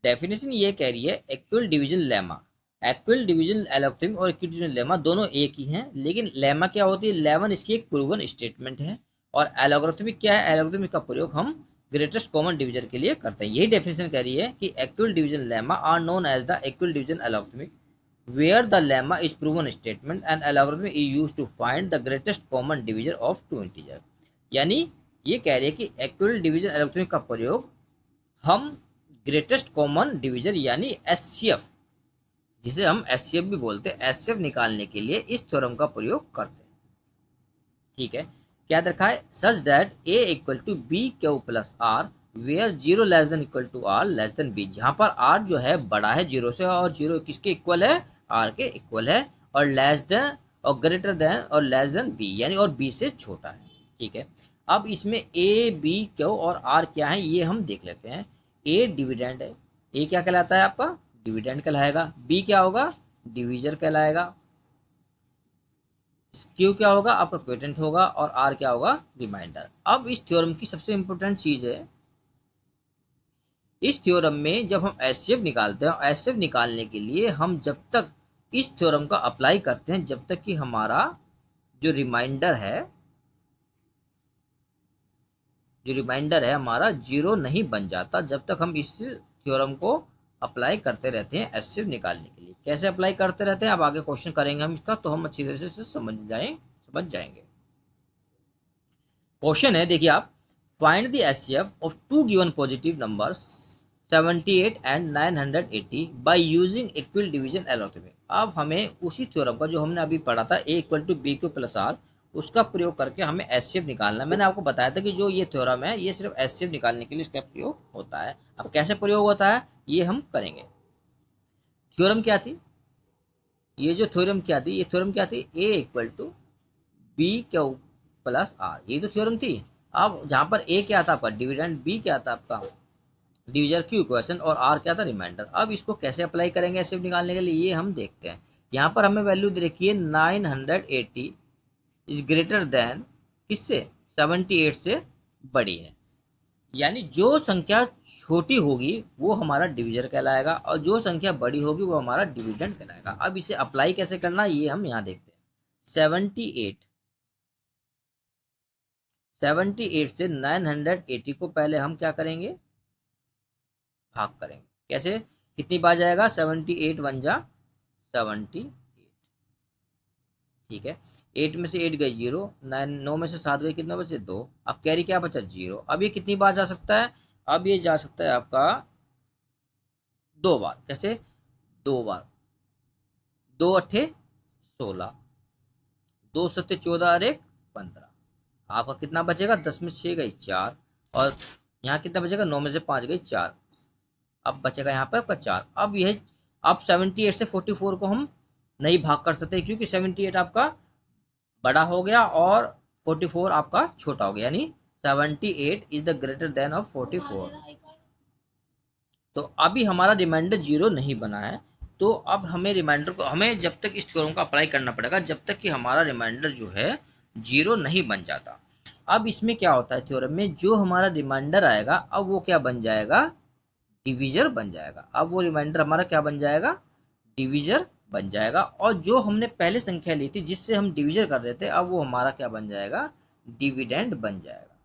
डेफिनेशन ये कह रही है equal division lemma. Equal division algorithm और इक्वल डिवीजन लेमा दोनों एक ही हैं, लेकिन लेमा क्या होती है? लेमन इसकी एक प्रूवन स्टेटमेंट है, और एलोगरिथमिक क्या है? एलोगरिथमिक का प्रयोग हम ग्रेटेस्ट कॉमन डिवीजर के लिए करते हैं। यही डेफिनेशन कह रही है कि equal division lemma are known as the equal division algorithmic where the lemma is proven statement and algorithm is used to find the greatest common divisor of two integer। यानी ये कह रही है कि इक्वल डिवीजन एल्गोरिथम का प्रयोग हम greatest common divisor यानी एचसीएफ, जिसे हम एचसीएफ भी बोलते हैं, एचसीएफ निकालने के लिए इस थ्योरम का प्रयोग करते हैं। ठीक है, क्या रखा है? Such that A equal to B Q plus are where zero less than equal to R less than B, जहां पर आर जो है बड़ा है जीरो से, और जीरो किसके इक्वल है? आर के इक्वल है, और लेस देन और ग्रेटर देन और लेस देन बी, यानी और बी से छोटा है। ठीक है, अब इसमें ए बी क्यू और आर क्या है ये हम देख लेते हैं। ए डिविडेंड है, ए क्या कहलाता है? आपका डिविडेंड कहलाएगा। बी क्या होगा? डिवीजर कहलाएगा। क्यू क्या होगा? आपका क्वोटिएंट होगा, और आर क्या होगा? रिमाइंडर। अब इस थ्योरम की सबसे इंपॉर्टेंट चीज है, इस थ्योरम में जब हम एचसीएफ निकालते हैं, एचसीएफ निकालने के लिए हम जब तक इस थ्योरम का अप्लाई करते हैं, जब तक कि हमारा जो रिमाइंडर है, हमारा जीरो नहीं बन जाता, जब तक हम इस थ्योरम को अप्लाई करते रहते हैं एचसीएफ निकालने के लिए। कैसे अप्लाई करते रहते हैं, अब आगे क्वेश्चन करेंगे हम इसका, तो हम अच्छी तरह से समझ जाएंगे। क्वेश्चन है, देखिए आप, find the HCF of two given positive numbers 78 and 980 by using equal division algorithm. अब हमें उसी थ्योरम का जो हमने अभी पढ़ा था, a equal to B Q plus r, उसका प्रयोग करके हमें एचसीएफ निकालना है। मैंने आपको बताया था कि जो ये थ्योरम है ये सिर्फ एचसीएफ निकालने के लिए इसका प्रयोग होता है। अब कैसे प्रयोग होता है ये हम करेंगे। थ्योरम क्या थी? ये जो थ्योरम क्या थी? ये थ्योरम क्या थी? A equal to B Q plus r, ये तो थ्योरम थी। अब जहां पर ए क्या था आपका? डिविडेंड, बी क्या था आपका? डिवीजर की इक्वेशन, और आर क्या था? रिमाइंडर। अब इसको कैसे अप्लाई करेंगे एचसीएफ निकालने के लिए ये हम देखते हैं। यहाँ पर हमें वैल्यू दे रखी है 980 इज ग्रेटर देन किससे? 78 से बड़ी है, यानी जो संख्या छोटी होगी वो हमारा डिवीजर कहलाएगा, और जो संख्या बड़ी होगी वो हमारा डिविडेंड कहलाएगा। अब इसे अप्लाई कैसे करना ये हम यहाँ देखते हैं। 78 से 980 को पहले हम क्या करेंगे? भाग करेंगे। कैसे? कितनी बार जाएगा? 78 वन जा 78। ठीक है, 8 में से 8 गई 0, 9 में से 7 गई, कितना बचे? 2। अब कैरी क्या बचा? 0। अब ये कितनी बार जा सकता है? अब ये जा सकता है आपका 2 बार। कैसे? 2 बार, 2 अट्ठे 16, 2 सत्ते 14 और 1 15। आपका कितना बचेगा? 10 में 6 गई 4, और यहाँ कितना बचेगा? 9 में से 5 गई 4। अब बचेगा यहाँ पर आपका 4। अब यह, अब 78 से 44 को हम नहीं भाग कर सकते, क्योंकि 78 आपका बड़ा हो गया और 44 आपका छोटा हो गया, यानी 78 is the greater than of 44। तो अभी हमारा रिमाइंडर 0 नहीं बना है, तो अब हमें रिमाइंडर को, हमें जब तक इस थ्योरम का अप्लाई करना पड़ेगा जब तक कि हमारा रिमाइंडर जो है 0 नहीं बन जाता। अब इसमें क्या होता है थ्योरम में, जो हमारा रिमाइंडर आएगा अब वो क्या बन जाएगा? डिवीजर बन जाएगा। अब वो रिमाइंडर हमारा क्या बन जाएगा? डिवीजर बन जाएगा। और जो हमने पहले संख्या ली थी जिससे हम डिवीजर कर रहे थे, अब वो हमारा क्या बन जाएगा? डिविडेंड बन जाएगा।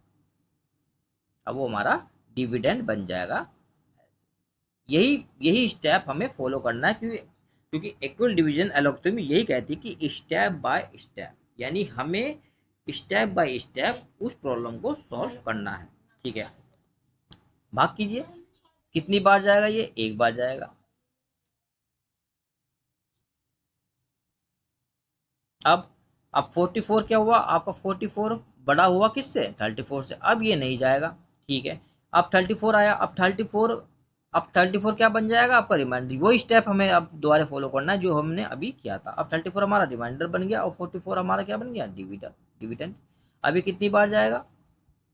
अब वो हमारा डिविडेंड बन जाएगा। यही स्टेप हमें फॉलो करना है, क्योंकि इक्वल डिवीजन एल्गोरिथम यही कहती है कि स्टेप बाय स्टेप, यानी हमें स्टेप बाय स्टेप उस प्रॉब्लम को सॉल्व करना है। ठीक है, भाग कीजिए। कितनी बार जाएगा ये? 1 बार जाएगा। अब 44 क्या हुआ आपका? 44 बड़ा हुआ किससे? 34 से। अब ये नहीं जाएगा। ठीक है, अब 34 आया। अब 34 क्या बन जाएगा आपका? रिमाइंडर। वही स्टेप हमें अब दोबारा फॉलो करना है जो हमने अभी किया था। अब 34 हमारा रिमाइंडर बन गया, और 44 हमारा क्या बन गया? डिविडेंड। अभी कितनी बार जाएगा?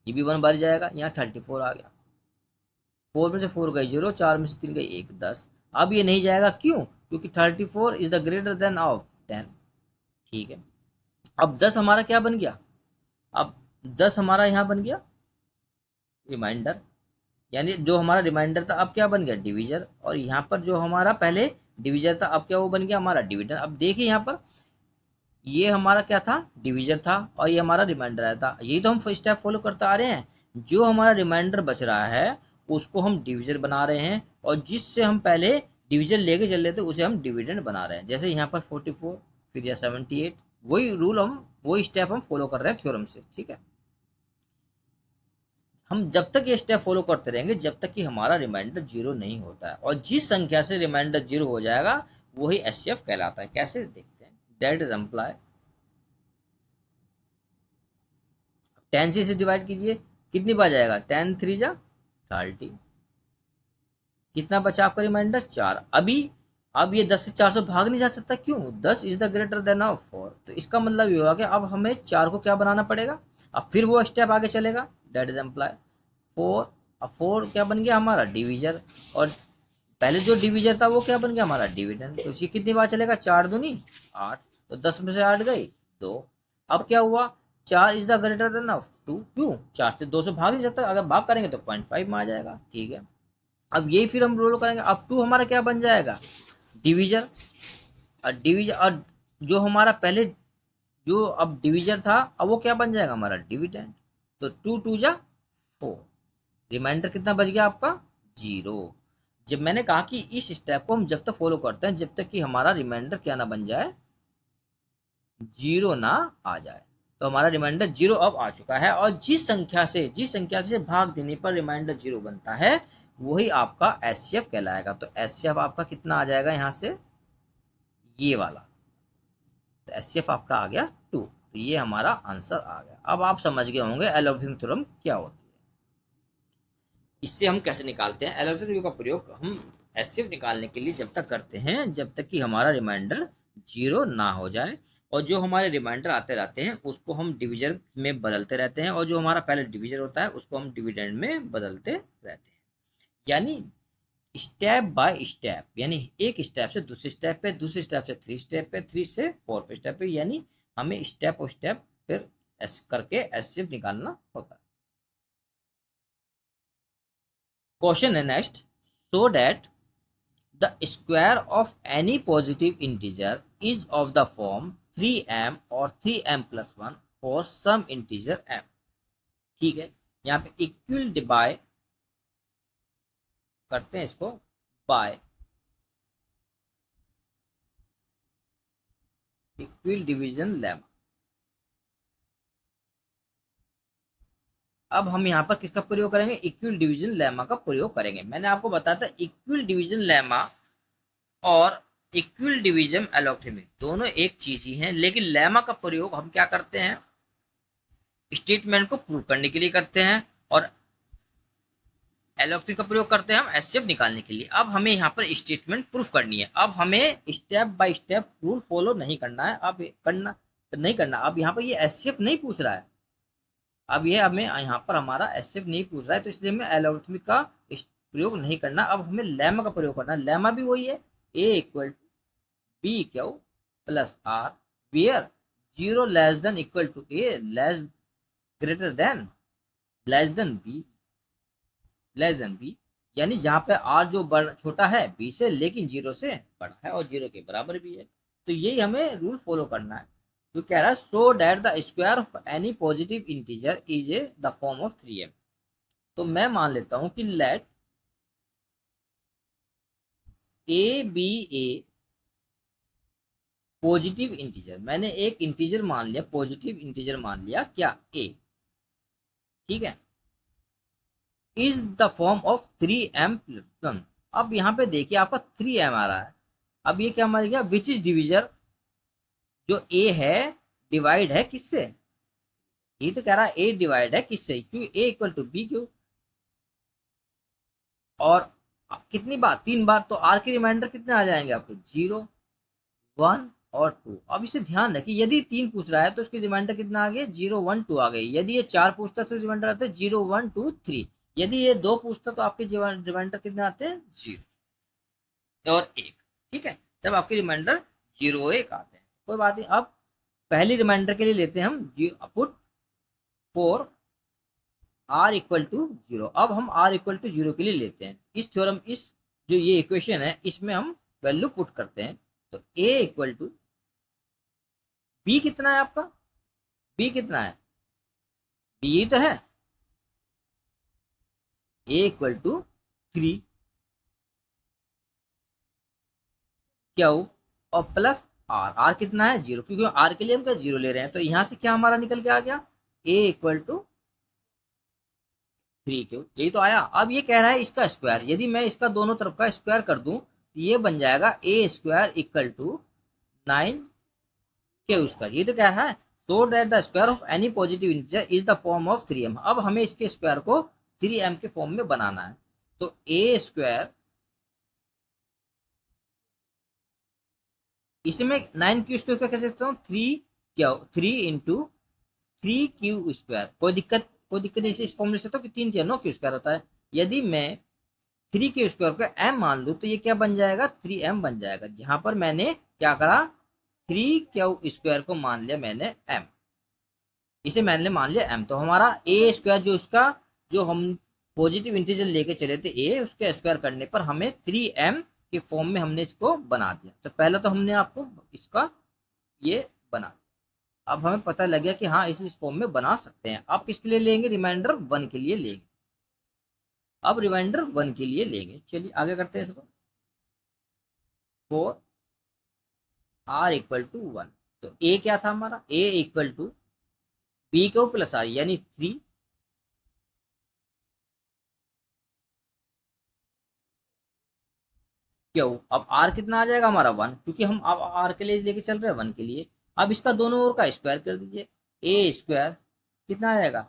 ये भी 1 बढ़ जाएगा, यहाँ 34 आ गया, 4 में से 4 गई 0, 4 में से 3 गई 1, 10। अब ये नहीं जाएगा, क्यों? क्योंकि 34 is the greater than of 10। ठीक है, अब 10 हमारा क्या बन गया? अब 10 हमारा यहाँ बन गया रिमाइंडर, यानी जो हमारा रिमाइंडर था अब क्या बन गया? डिविजर। और यहाँ पर जो हमारा पहले डिविजर था अब क्या वो बन गया? हमारा डिविडेंड। अब देखिए यहाँ पर ये हमारा क्या था? डिविजर था, और ये हमारा रिमाइंडर आया था। यही तो हम स्टेप फॉलो करते आ रहे हैं। जो हमारा रिमाइंडर बच रहा है उसको हम डिविजर बना रहे हैं, और जिससे हम पहले डिविजन लेके चल रहे थे उसे हम डिविडेंड बना रहे हैं। जैसे यहाँ पर 44, फिर यह 78, वही रूल हम, वही स्टेप हम फॉलो कर रहे हैं थ्योरम से। ठीक है, हम जब तक ये स्टेप फॉलो करते रहेंगे जब तक कि हमारा रिमाइंडर 0 नहीं होता है, और जिस संख्या से रिमाइंडर 0 हो जाएगा वही एचसीएफ कहलाता है। कैसे देखते हैं? दैट इज एम्प्लॉय 10 से डिवाइड कीजिए, कितनी बार जाएगा? 10 3 जा 30। कितना बचा आपका रिमाइंडर? 4। अब ये 10 से 4 से भाग नहीं जा सकता, क्यों? 10 is the greater than of 4। तो इसका मतलब ये हुआ कि अब हमें 4 को क्या बनाना पड़ेगा? अब फिर वो स्टेप आगे चलेगा, दैट इज एम्प्लॉय 4। अब 4 क्या बन गया? हमारा डिविजर। और पहले जो डिविजर था वो क्या बन गया? हमारा डिविडेंड। तो इसी कितनी बार चलेगा? 4 दूनी 8, तो 10 में से 8 गई 2। अब क्या हुआ? 4 is the greater than of 2, क्यों? 4 से 2 से भाग नहीं सकता, अगर भाग करेंगे तो 0.5 में आ जाएगा। ठीक है, अब यही फिर हम रोल करेंगे। अब 2 हमारा क्या बन जाएगा? डिविजर। और डिविजर, और जो हमारा पहले जो अब डिविजर था अब वो क्या बन जाएगा? हमारा डिविडेंड। तो 2 2 जा 4, रिमाइंडर कितना बच गया आपका? 0। जब मैंने कहा कि इस स्टेप को हम जब तक फॉलो करते हैं जब तक कि हमारा रिमाइंडर क्या ना बन जाए? 0 ना आ जाए। तो हमारा रिमाइंडर 0 अब आ चुका है, और जिस संख्या से भाग देने पर रिमाइंडर 0 बनता है वही आपका एचसीएफ कहलाएगा। तो एचसीएफ आपका कितना आ जाएगा यहाँ से? ये वाला। तो एचसीएफ आपका आ गया 2। तो ये हमारा आंसर आ गया। अब आप समझ गए होंगे एलोगेथम थ्योरम क्या होती है, इससे हम कैसे निकालते हैं। एलोगेथम थ्योरम का प्रयोग हम एचसीएफ निकालने के लिए जब तक करते हैं जब तक कि हमारा रिमाइंडर 0 ना हो जाए, और जो हमारे रिमाइंडर आते रहते हैं उसको हम डिविजन में बदलते रहते हैं, और जो हमारा पहले डिविजन होता है उसको हम डिविडेंड में बदलते रहते हैं। यानी स्टेप बाय स्टेप, यानी एक स्टेप से दूसरे स्टेप पे, दूसरे स्टेप से 3 स्टेप पे, 3 से 4 पे स्टेप पे, यानी हमें स्टेप और स्टेप फिर करके एचसीएफ निकालना होता है। क्वेश्चन है next, so that the square of any positive integer is of the form 3m or 3m plus 1 for some integer m। ठीक है, यहाँ पे इक्वल डिवाइड करते हैं इसको बाय इक्वल डिवीजन लेमा। अब हम यहाँ पर किसका प्रयोग करेंगे? इक्वल डिवीजन लेमा का प्रयोग करेंगे। मैंने आपको बताया था इक्वल डिवीजन लेमा और इक्वल डिवीजन एलोगेथम दोनों एक चीज ही हैं, लेकिन लेमा का प्रयोग हम क्या करते हैं? स्टेटमेंट को प्रूव करने के लिए करते हैं, और एलोगेथम का प्रयोग करते हैं हम एचसीएफ निकालने के लिए। अब हमें यहाँ पर स्टेटमेंट प्रूफ करनी है। अब हमें step by step rule follow नहीं करना है, अब करना नहीं करना। अब यहाँ पर ये एचसीएफ नहीं पूछ रहा है, अब ये हमें यहाँ पर हमारा एचसीएफ नहीं पूछ रहा है, तो इसलिए हमें एलोगेथम का प्रयोग नहीं करना। अब हमें लेमा का प्रयोग करना है। लेमा भी वही है, a equal to B Q plus are where 0 less than equal to a less greater than b, यानी जहाँ पे आर जो छोटा है बी से लेकिन 0 से बड़ा है और 0 के बराबर भी है। तो यही हमें रूल फॉलो करना है। तो कह रहा है so that the square of any positive integer is a the form of 3m। तो मैं मान लेता हूं कि let A B a positive integer, मैंने एक इंटीजर मान लिया, पॉजिटिव इंटीजर मान लिया क्या? ए। ठीक है, is the form of 3m+1। अब यहाँ पे देखिए आपका 3m आ रहा है। अब ये क्या मान गया? विच इज डिविजर, जो ए है डिवाइड है किससे? ये तो कह रहा है ए डिवाइड है किससे? क्यों? ए इक्वल टू बी क्यू। और कितनी बार? 3 बार। तो आर के रिमाइंडर कितने आ जाएंगे आपको? 0 1 और 2। अब इसे ध्यान रखिए, यदि 3 पूछ रहा है तो उसके रिमाइंडर कितना आ गया, 0 1 2 आ गई। यदि ये 4 पूछता तो रिमाइंडर आते 0 1 2 3। यदि ये 2 पूछता तो आपके रिमाइंडर कितने आते हैं, 0 और 1। ठीक है, तब आपके रिमाइंडर 0 1 आते हैं, कोई बात नहीं। अब पहली रिमाइंडर के लिए लेते हैं हम पुट 4 r इक्वल टू 0। अब हम r इक्वल टू 0 के लिए लेते हैं इस थ्योरम, इस जो ये इक्वेशन है इसमें हम वैल्यू पुट करते हैं। तो a इक्वल टू b कितना है आपका, b कितना है, b यही तो है, a इक्वल टू 3 क्या हो, और प्लस r कितना है 0, क्योंकि r के लिए हम क्या 0 ले रहे हैं। तो यहां से क्या हमारा निकल के आ गया, a इक्वल टू 3 क्यू, यही तो आया। अब ये कह रहा है इसका स्क्वायर, यदि मैं इसका दोनों तरफ का स्क्वायर कर दूं तो ये बन जाएगा a square equal to 9 Q square, ये तो कह रहा है। So that the square of any positive integer is the form of 3m। अब हमें इसके स्क्वायर को 3m के फॉर्म में बनाना है। तो a स्क्वायर, इसे मैं 9 क्यू स्क्वायर का कह सकता हूँ 3 इंटू 3 क्यू स्क्वायर, कोई दिक्कत नहीं, इस फॉर्म में सकता हूँ कि 3 9 क्यू स्क्वायर होता है। यदि मैं 3 के स्क्वायर को m मान लूं तो ये क्या बन जाएगा, 3m बन जाएगा। जहां पर मैंने क्या करा, 3 स्क्वायर को मान लिया मैंने m, इसे मैंने मान लिया m। तो हमारा a स्क्वायर जो उसका, जो हम पॉजिटिव इंटीजर लेके चले थे a, उसके स्क्वायर करने पर हमें 3m के फॉर्म में हमने इसको बना दिया। तो पहले तो हमने आपको इसका ये बना दिया, अब हमें पता लग गया कि हाँ इस फॉर्म में बना सकते हैं। अब किसके लिए लेंगे, रिमाइंडर 1 के लिए लेंगे। अब रिमाइंडर 1 के लिए लेंगे, चलिए आगे करते हैं इसको। 4 r इक्वल टू 1। तो a क्या था हमारा, a इक्वल टू b को प्लस r यानी 3 क्यों। अब r कितना आ जाएगा हमारा 1, क्योंकि हम अब r के लिए लेके चल रहे हैं 1 के लिए। अब इसका दोनों ओर का स्क्वायर कर दीजिए, a स्क्वायर कितना आएगा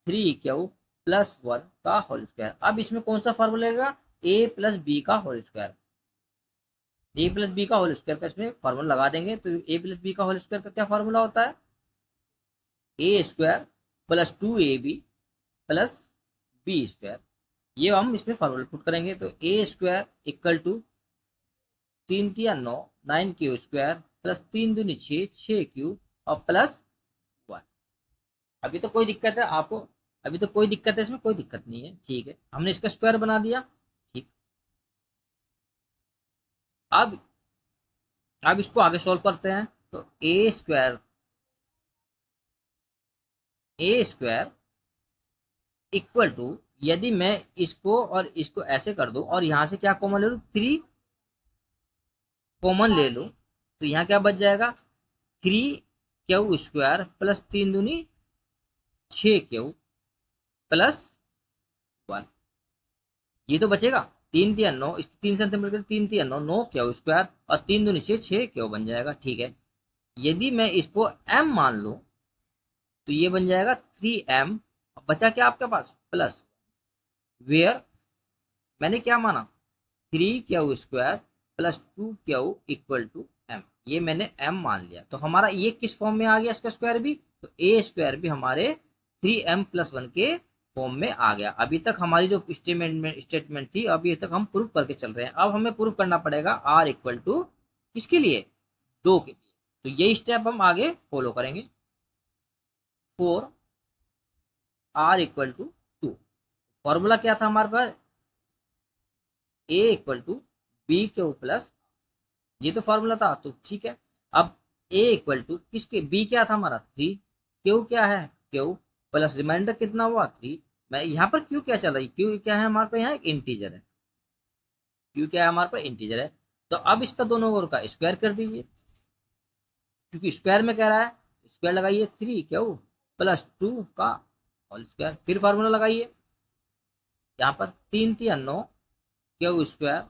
3 क्यू प्लस 1 का होल स्क्वायर। अब इसमें कौन सा फॉर्मूला लगेगा, a प्लस बी का whole square, a plus b का होल स्क्वायर का इसमें फॉर्मूला लगा देंगे। तो ए प्लस बी का होल स्क्वायर का क्या फॉर्मूला होता है, a square plus 2ab plus b square. ये हम इसमें फॉर्मूला पुट करेंगे। तो ए square equal to 3 3 9 9 Q square plus 3 दूनी 6 क्यू और प्लस 1। अभी तो कोई दिक्कत है आपको, अभी तो कोई दिक्कत है इसमें, कोई दिक्कत नहीं है, ठीक है, हमने इसका स्क्वायर बना दिया। ठीक, अब इसको आगे सॉल्व करते हैं। तो ए स्क्वायर इक्वल टू, यदि मैं इसको और इसको ऐसे कर दूं और यहां से क्या कॉमन ले लूं, 3 कॉमन ले लूं, तो यहाँ क्या बच जाएगा, 3 क्यू स्क्वायर प्लस 3 दूनी 6 क्यू प्लस 1, ये तो बचेगा। 3 3 9, इस 3 से मिलकर 3 3 9 9 क्यू स्क्वायर और 3 दूनी 6 क्यू बन जाएगा। ठीक है, यदि मैं इसको m मान लूं तो ये बन जाएगा 3m। बचा क्या आपके पास, प्लस वेयर मैंने क्या माना, 3 Q square plus 2 Q equal to m, ये मैंने m मान लिया। तो हमारा ये किस फॉर्म में आ गया, इसका स्क्वायर भी, तो a स्क्वायर भी हमारे 3m प्लस 1 के फॉर्म में आ गया। अभी तक हमारी जो स्टेटमेंट थी अभी तक हम प्रूफ करके चल रहे हैं। अब हमें प्रूफ करना पड़ेगा r इक्वल टू किसके लिए, 2 के लिए। तो यही स्टेप हम आगे फॉलो करेंगे। 4 r इक्वल टू 2, फॉर्मूला क्या था हमारे पास, a equal to B Q plus, ये तो फॉर्मूला था। तो ठीक है, अब a इक्वल टू किसके, b क्या था हमारा 3, क्यू क्या है क्यू प्लस रिमाइंडर कितना हुआ 3। मैं यहाँ पर क्यू क्या चल रही, क्यू क्या है हमारे पास, यहाँ एक इंटीजर है, क्यू क्या है हमारे पास इंटीजर है। तो अब इसका दोनों ओर का स्क्वायर कर दीजिए, क्योंकि स्क्वायर में कह रहा है, स्क्वायर लगाइए 3 क्यू प्लस 2 का होल स्क्वायर, फिर फार्मूला लगाइए, यहाँ पर 3 3 9 क्यू स्क्वायर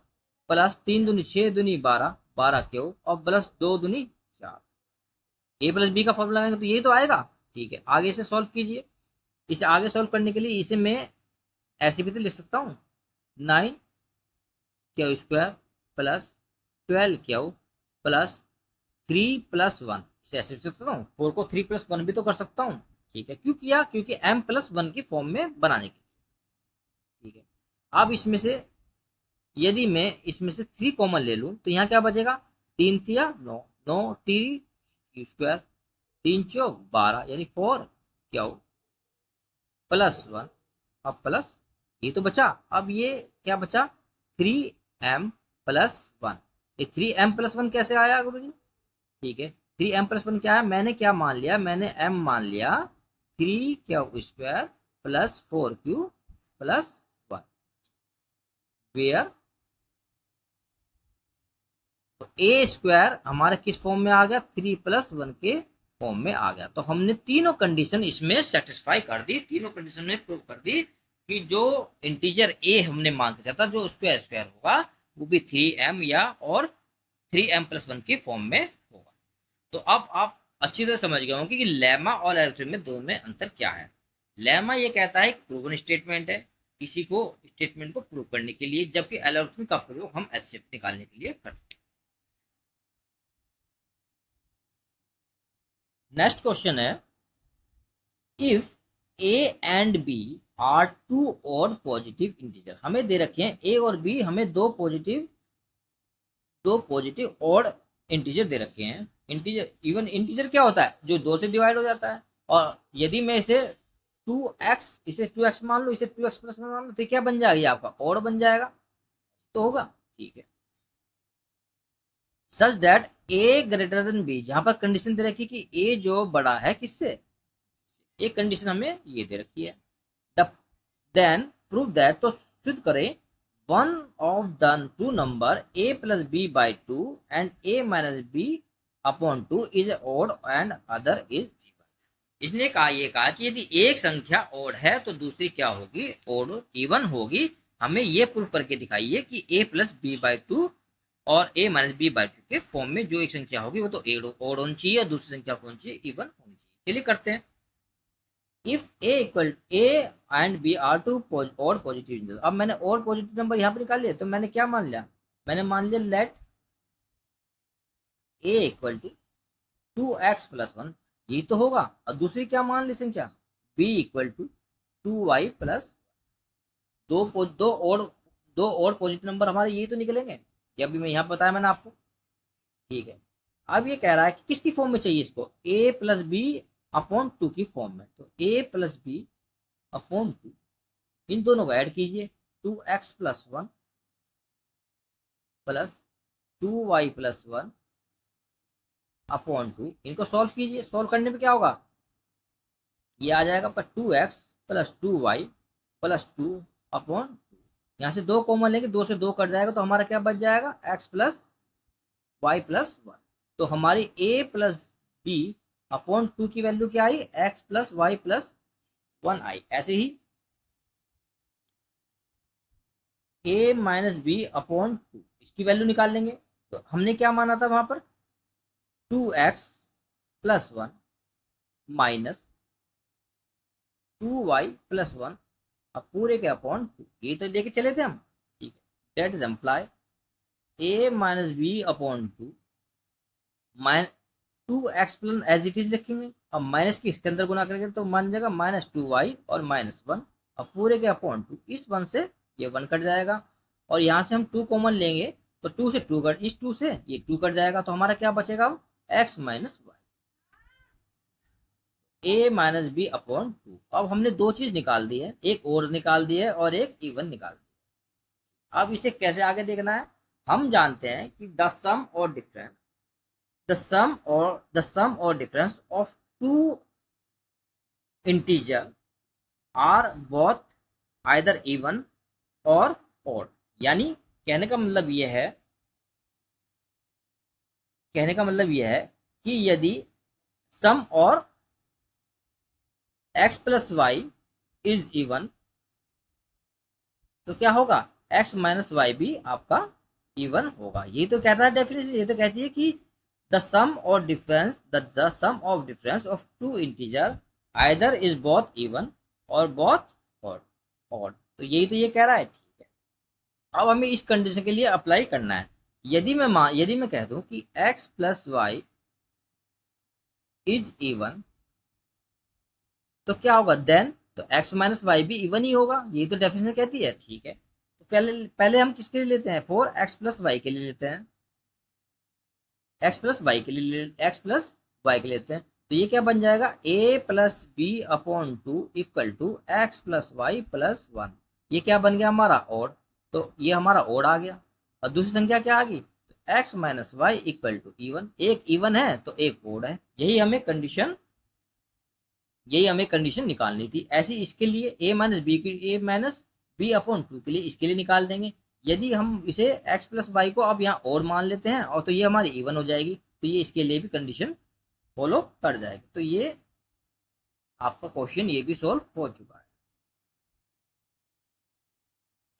प्लस 3 दूनी 6 दूनी 12 12 क्यू और प्लस 2 दूनी 4, ए प्लस बी का फॉर्मूला लगाएंगे तो यही तो आएगा। ठीक है, आगे इसे सॉल्व कीजिए। इसे आगे सॉल्व करने के लिए इसे मैं ऐसे भी तो लिख सकता हूँ, 9 Q square plus 12 Q plus 3+1, इसे ऐसे लिख सकता हूँ, 4 को 3+1 भी तो कर सकता हूँ, ठीक है। क्यों किया? क्योंकि m+1 की फॉर्म में बनाने की, ठीक है। अब इसमें से यदि मैं इसमें से 3 कॉमन ले लूं तो यहाँ क्या बचेगा? 3 तिया 9, 9 3 स्क्वायर, 3 चौक 12, यानी 4 क्या हो +1, अब प्लस ये तो बचा। अब ये क्या बचा? 3m+1। ये 3m+1 कैसे आया गुरु जी? ठीक है, 3m+1 क्या है? मैंने क्या मान लिया? मैंने m मान लिया 3 क्या स्क्वायर +4 +1, वेयर तो ए स्क्वायर हमारा किस फॉर्म में आ गया? 3+1 के फॉर्म में आ गया। तो हमने तीनों कंडीशन इसमें सेटिस्फाई कर दी, तीनों कंडीशन में प्रूव कर दी कि जो इंटीजर ए हमने मान के चला जो उसका स्क्वायर होगा वो भी 3m या और 3m+1 की फॉर्म में होगा। तो अब आप अच्छी तरह समझ गए होंगे कि लेमा और एल्गोरिथम में दोनों में अंतर क्या है। लेमा ये कहता है प्रूवन स्टेटमेंट है किसी को स्टेटमेंट को प्रूव करने के लिए, जबकि एल्गोरिथम का प्रयोग हम एस्सेप्ट निकालने के लिए करते हैं। नेक्स्ट क्वेश्चन है, if A and B are two और पॉजिटिव इंटीजर, हमें दे रखे हैं ए और बी, हमें दो पॉजिटिव और इंटीजर दे रखे हैं। इंटीजर, इवन इंटीजर क्या होता है? जो 2 से डिवाइड हो जाता है। और यदि मैं इसे 2x, इसे 2x मान लो, इसे 2x+1 मान लो, तो क्या बन जाएगी? आपका और बन जाएगा तो होगा, ठीक है। Such that A greater than B, जहां पर कंडीशन दे रखी कि ए जो बड़ा है किससे? एक कंडीशन हमें ये दे रखी है। देन प्रूव दैट, तो सिद्ध करें one of the two number a plus B by 2 and a minus B upon 2 is odd and other is even. इसने कहा, ये कहा कि यदि एक संख्या ऑड है तो दूसरी क्या होगी? ऑड इवन होगी। हमें ये प्रूव करके दिखाइए कि a प्लस बी बाई 2 और a माइनस बी बाई 2 के फॉर्म में जो एक संख्या होगी वो तो ऑड होनी चाहिए और दूसरी संख्या होनी चाहिए इवन होनी चाहिए। चलिए करते हैं। If a and b are two और पॉजिटिव, अब मैंने और पॉजिटिव नंबर यहाँ पे निकाल लिया, तो मैंने क्या मान लिया? मैंने मान लिया late a equal to 2x+1, ये तो होगा। और दूसरी क्या मान ली संख्या? b इक्वल टू 2y+, दो और पॉजिटिव नंबर हमारे यही तो निकलेंगे, ये अभी मैं यहाँ बताया मैंने आपको, ठीक है। अब ये कह रहा है कि किसकी फॉर्म में चाहिए इसको? a प्लस बी अपॉन 2 की फॉर्म में। तो a प्लस बी अपॉन 2, इन दोनों को ऐड कीजिए, 2x+1 प्लस 2y+1 अपॉन 2, इनको सॉल्व कीजिए। सॉल्व करने पे क्या होगा? ये आ जाएगा पर 2x plus 2y plus 2 upon 2, यहाँ से 2 कॉमन लेंगे, 2 से 2 कट जाएगा, तो हमारा क्या बच जाएगा? x plus y+1। तो हमारी a प्लस बी अपॉन 2 की वैल्यू क्या आई? x प्लस y+1 आई। ऐसे ही a माइनस बी अपॉन 2, इसकी वैल्यू निकाल लेंगे। तो हमने क्या माना था वहां पर? 2x+1 माइनस 2y+1 अब पूरे के अपॉन 2, ये तो लेके चले थे हम, ठीक है। That is imply a minus B upon 2 2x+ as it is रखेंगे, अब माइनस की इसके अंदर गुना करेंगे तो मान जाएगा -2y और -1, अब पूरे के अपॉन 2, इस 1 से ये 1 कट जाएगा, और यहाँ से हम 2 कॉमन लेंगे तो 2 से 2 कट, इस 2 से ये 2 कट जाएगा, तो हमारा क्या बचेगा? x minus Y, a minus B upon 2। अब हमने दो चीज निकाल दी है, एक और निकाल दी है और एक इवन निकाल दी। अब इसे कैसे आगे देखना है? हम जानते हैं कि द सम और difference of two integer are both either even और ऑड। यानी कहने का मतलब यह है कि यदि सम और x plus Y is even तो क्या होगा? x माइनस वाई भी आपका इवन होगा। ये तो कहता है डेफिनेशन, ये तो कहती है कि the sum of difference of two integer either is both even और बोथ ऑड। तो यही तो ये कह रहा है, ठीक है। अब हमें इस कंडीशन के लिए अप्लाई करना है। यदि मैं कह दूं कि x plus Y is even, तो क्या होगा देन, तो x माइनस वाई भी इवन ही होगा, ये तो डेफिनेशन कहती है। ठीक है, तो पहले पहले हम किसके लिए लेते हैं, फोर एक्स प्लस वाई के लिए लेते हैं, एक्स प्लस वाई के लिए, एक्स प्लस वाई के लिए लेते हैं। तो ये क्या बन जाएगा, a plus B upon two equal to X plus Y plus one. ये क्या बन गया हमारा ओड, तो ये हमारा ओड आ गया। और दूसरी संख्या क्या आ गई, तो X minus Y equal to even, एक इवन है तो एक ओड है। यही हमें कंडीशन निकालनी थी। ऐसी इसके लिए ए माइनस बी अपॉन टू के लिए इसके लिए निकाल देंगे। यदि हम इसे एक्स प्लस वाई को अब यहाँ और मान लेते हैं और तो ये हमारी इवन हो जाएगी, तो ये इसके लिए भी कंडीशन फॉलो कर जाएगी। तो ये आपका क्वेश्चन ये भी सोल्व हो चुका है,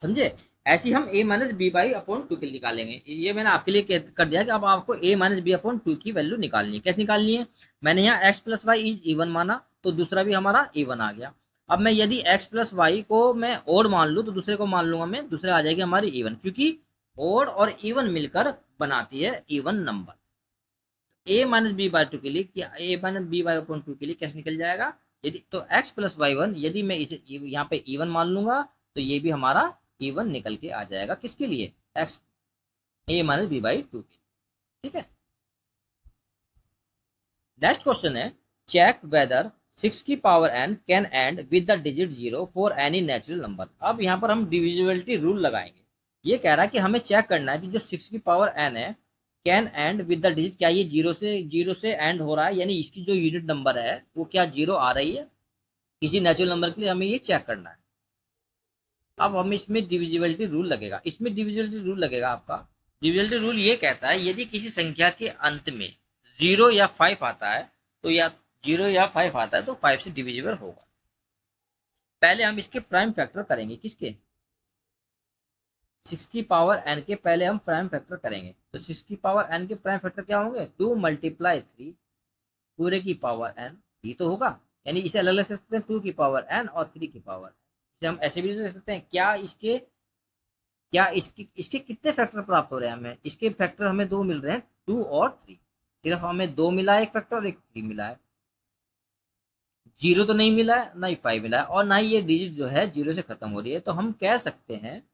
समझे। ऐसे ही हम a minus B by upon two के लिए निकालेंगे। ये मैंने आपके लिए कर दिया कि अब आपको a minus B upon two की वैल्यू निकालनी है। कैसे निकालनी है, मैंने यहाँ x plus Y is even माना, तो दूसरा भी हमारा इवन आ गया। अब मैं यदि x प्लस वाई को मैं ओड मान लूँ तो दूसरे को मान लूंगा मैं, दूसरे आ जाएगी हमारी इवन, क्योंकि ओड और इवन मिलकर बनाती है even number. a minus B by two के लिए, क्या a minus B by upon two के लिए कैसे निकल जाएगा, यदि तो x प्लस वाई वन, यदि मैं इसे यहाँ पे इवन मान लूंगा तो ये भी हमारा इवन निकल के आ जाएगा। किसके लिए, x a minus B by two के, ठीक है। नेक्स्ट क्वेश्चन है, चेक वेदर 6 की power n can end with the digit 0 for any natural number. अब यहाँ पर हम डिविजिबिलिटी रूल लगाएंगे। ये कह रहा है कि हमें चेक करना है कि जो 6 की पावर n है can end with the digit, क्या ये जीरो से एंड हो रहा है, यानी इसकी जो यूनिट नंबर है वो क्या जीरो आ रही है किसी नेचुरल नंबर के लिए, हमें ये चेक करना है। अब हम इसमें डिविजिबिलिटी रूल लगेगा, इसमें डिविजिबिलिटी रूल लगेगा आपका। डिविजिबिलिटी रूल ये कहता है यदि किसी संख्या के अंत में 0 या 5 आता है, तो या 0 या 5 आता है तो 5 से डिविजिबल होगा। पहले हम इसके प्राइम फैक्टर करेंगे, किसके, 6 की पावर n के पहले हम प्राइम फैक्टर करेंगे। तो 6 की पावर n के प्राइम फैक्टर क्या होंगे, 2 मल्टीप्लाई 3 पूरे की पावर n, ये तो होगा। यानी इसे अलग अलग सकते हैं, 2 की पावर n और 3 की पावर, इसे हम ऐसे भी लिख सकते हैं। क्या इसके कितने फैक्टर प्राप्त हो रहे हैं हमें, इसके फैक्टर हमें दो मिल रहे हैं, 2 और 3। सिर्फ हमें दो मिला है, एक फैक्टर और एक 3 मिला है, जीरो तो नहीं मिला है, ना ही 5 मिला है, और ना ही ये डिजिट जो है जीरो से खत्म हो रही है। तो हम कह सकते हैं,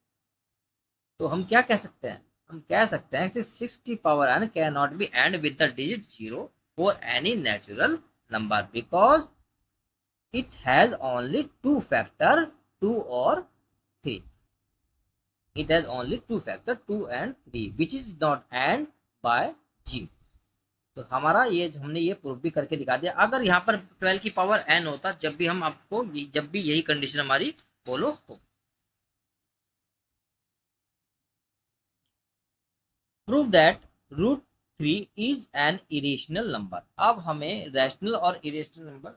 तो हम क्या कह सकते हैं, हम कह सकते हैं कि 6 की power n can not be and with the digit 0 for any natural number because it has only two factor 2 और 3। it has only two factor 2 and 3 which is not and by 0। तो हमारा ये हमने ये प्रूफ भी करके दिखा दिया। अगर यहाँ पर 12 की पावर n होता जब भी हम आपको, जब भी यही कंडीशन हमारी फॉलो हो। Prove that root 3 is an irrational number. अब हमें रैशनल और इरेशनल नंबर